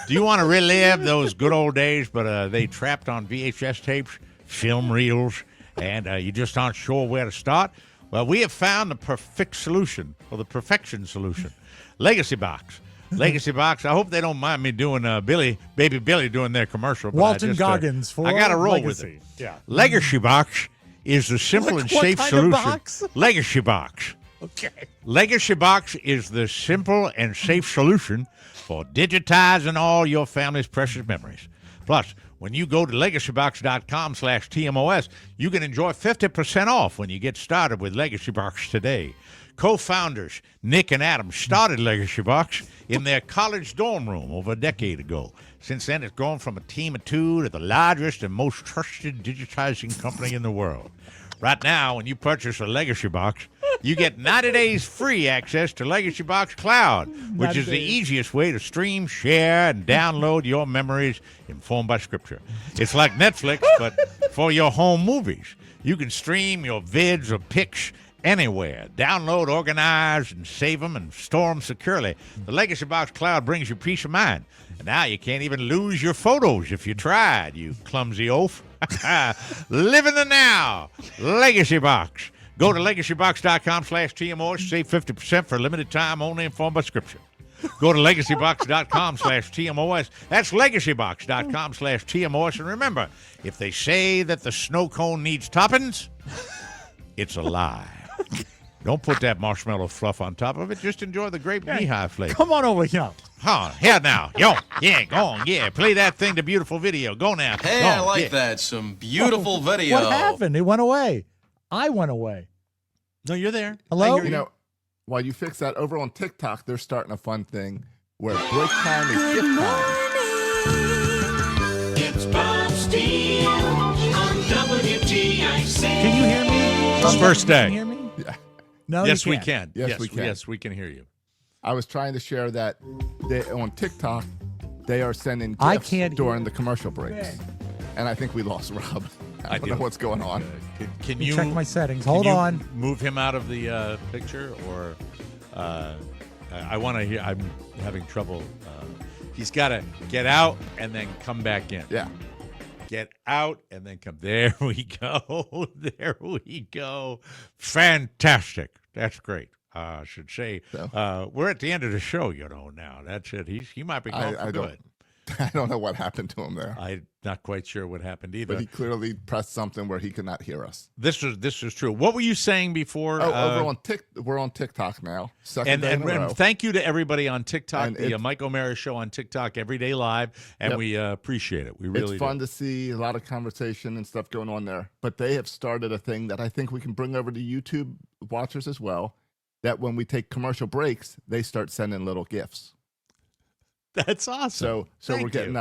Do you want to relive those good old days, but they trapped on VHS tapes, film reels, and you just aren't sure where to start? Well, we have found the perfect solution, or the perfection solution. Legacy Box. Legacy Box. I hope they don't mind me doing Baby Billy doing their commercial. Walton Goggins for I got to roll Legacy. with it. Yeah. Legacy Box is the simple and safe solution. Box? Legacy Box. Okay. Legacy Box is the simple and safe solution for digitizing all your family's precious memories. Plus, when you go to legacybox.com/TMOS, you can enjoy 50% off when you get started with Legacy Box today. Co-founders Nick and Adam started Legacy Box in their college dorm room over a decade ago. Since then, it's grown from a team of two to the largest and most trusted digitizing company in the world. Right now, when you purchase a Legacy Box, you get 90 days free access to Legacy Box Cloud, which is the easiest way to stream, share, and download your memories informed by Scripture. It's like Netflix, but for your home movies. You can stream your vids or pics anywhere. Download, organize, and save them and store them securely. The Legacy Box Cloud brings you peace of mind. And now you can't even lose your photos if you tried, you clumsy oaf. Live in the now. Legacy Box. Go to legacybox.com/TMOS. Save 50% for a limited time only informed by Scripture. Go to legacybox.com/TMOS. That's legacybox.com/TMOS. And remember, if they say that the snow cone needs toppings, it's a lie. Don't put that marshmallow fluff on top of it. Just enjoy the grape knee-high flavor. Come on over here. Here now. Yo, yeah, go on. Yeah, play that thing to beautiful video. Go now. Hey, go on, I like that. Some beautiful video. What happened? It went away. I went away. No, you're there. Hello? You know, while you fix that, over on TikTok, they're starting a fun thing where break time is gift time. It's Bob Steele on WTIC. Can you hear me? thumbs first up. day. Can you hear me? Yeah. No, Yes, you we can't. can. Yes, we can. Yes, we can hear you. I was trying to share that on TikTok, they are sending I gifts can't during the commercial breaks. And I think we lost Rob. I don't know what's going on. Can Let me you check my settings. can Hold you on. Move him out of the picture, or I want to hear. I'm having trouble. He's got to get out and then come back in. Yeah. Get out and then come. There we go. There we go. Fantastic. That's great. I should say we're at the end of the show, now. That's it. He might be gone for good. I don't know what happened to him there. I'm not quite sure what happened either. But he clearly pressed something where he could not hear us. This is true. What were you saying before? We're on TikTok now. And thank you to everybody on TikTok, the Mike O'Mara Show on TikTok, Everyday Live, and we appreciate it. We really It's fun to see a lot of conversation and stuff going on there. But they have started a thing that I think we can bring over to YouTube watchers as well, that when we take commercial breaks, they start sending little gifts. That's awesome. So we're getting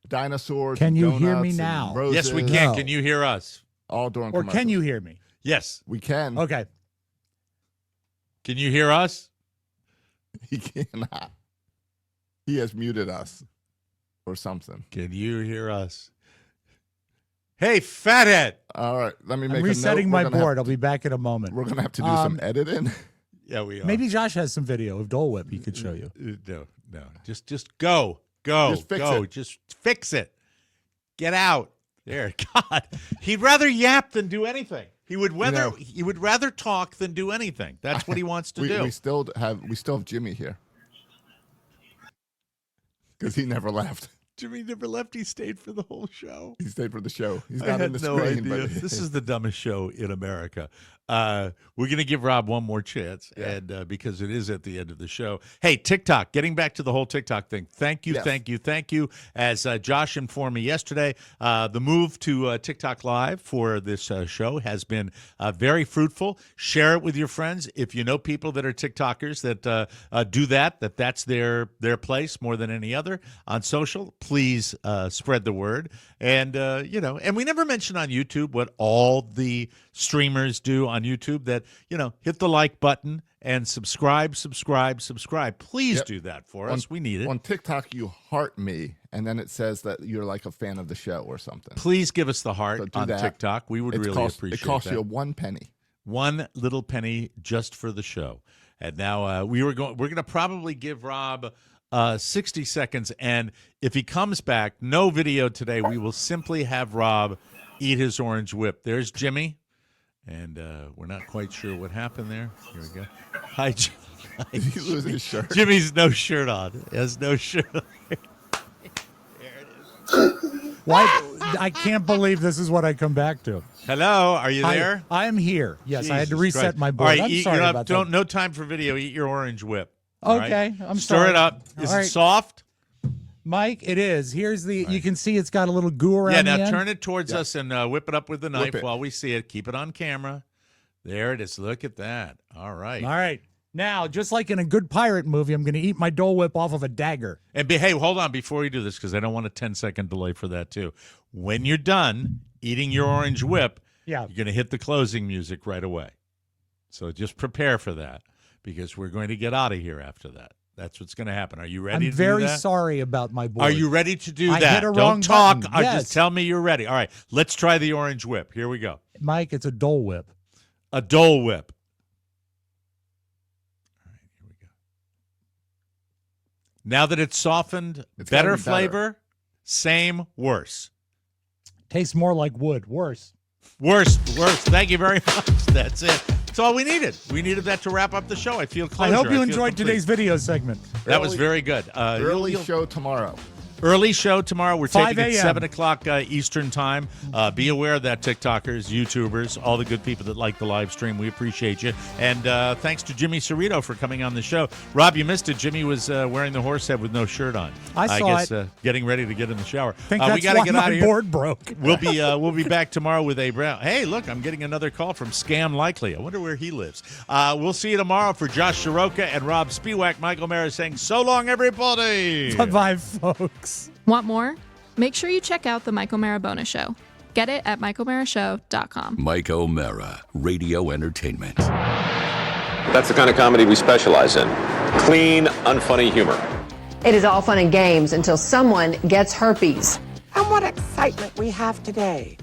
dinosaurs. Can you donuts hear me now? Roses, yes, we can. No. Can you hear us? All during Or can you hear me? Yes. We can. Okay. Can you hear us? He cannot. He has muted us or something. Can you hear us? Hey, fathead. All right. Let me make I'm resetting my board. I'll be back in a moment. We're going to have to do some editing. Yeah, we are. Maybe Josh has some video of Dole Whip he could show you. No. Just go. Just fix it. Get out. There. God. He'd rather yap than do anything. He would rather talk than do anything. That's what he wants to do. We still have Jimmy here. Because he never left. Jimmy never left. He stayed for the whole show. He stayed for the show. He's not in the no screen. Idea. But this is the dumbest show in America. We're going to give Rob one more chance, and because it is at the end of the show. Hey, TikTok, getting back to the whole TikTok thing. Thank you. As Josh informed me yesterday, the move to TikTok Live for this show has been very fruitful. Share it with your friends. If you know people that are TikTokers that do that's their place more than any other on social, please spread the word. And, and we never mention on YouTube what all the streamers do on YouTube, that, hit the like button and subscribe. Please do that for us. We need it. On TikTok, you heart me, and then it says that you're like a fan of the show or something. Please give us the heart on TikTok. We would really appreciate it. It costs you 1 penny. 1 little penny just for the show. And now we're going to probably give Rob 60 seconds, and if he comes back, no video today, we will simply have Rob eat his orange whip. There's Jimmy, and we're not quite sure what happened there. Here we go. Hi, Jimmy. Did he lose his shirt? Jimmy's no shirt on. He has no shirt on. There it is. Why? I can't believe this is what I come back to. Hello, are you there? I am here. Yes, Jesus I had to reset Christ. my board. All right, I'm sorry about that. No time for video. Eat your orange whip. Okay, right? I'm Stir sorry. it up. Is All it right. soft? Mike, it is. Here's the. You can see it's got a little goo around. Yeah. Now the end. turn it towards us and whip it up with the knife it. while we see it. Keep it on camera. There it is. Look at that. All right. All right. Now, just like in a good pirate movie, I'm going to eat my Dole Whip off of a dagger. And hey, hold on before you do this, because I don't want a 10-second delay for that too. When you're done eating your orange whip, you're going to hit the closing music right away. So just prepare for that, because we're going to get out of here after that. That's what's going to happen. Are you ready I'm to very do that? sorry about my board. Are you ready to do I that? hit a Don't wrong talk. button. Yes. Just tell me you're ready. All right. Let's try the orange whip. Here we go. Mike, it's a Dole Whip. A Dole Whip. All right, here we go. Now that it's softened, It's better gotta be flavor, same, worse. Tastes more like wood. Worse. Worse. Thank you very much. That's it. That's all we needed. We needed that to wrap up the show. I feel closer. I hope you feel enjoyed complete. today's video segment. That was very good. Early show tomorrow. Early show tomorrow. We're 5 taping at a.m. 7 o'clock Eastern time. Be aware that TikTokers, YouTubers, all the good people that like the live stream, we appreciate you. And thanks to Jimmy Cerrito for coming on the show. Rob, you missed it. Jimmy was wearing the horse head with no shirt on. I guess it. Getting ready to get in the shower. Think that's we got to why get out my of here. board broke. We'll be back tomorrow with A. Brown. Hey, look, I'm getting another call from Scam Likely. I wonder where he lives. We'll see you tomorrow. For Josh Shiroka and Rob Spiewak, Michael Mara saying so long, everybody. Bye-bye, folks. Want more? Make sure you check out The Michael Marabona Show. Get it at MikeO'MaraShow.com. Mike O'Mara, Radio Entertainment. That's the kind of comedy we specialize in. Clean, unfunny humor. It is all fun and games until someone gets herpes. And what excitement we have today.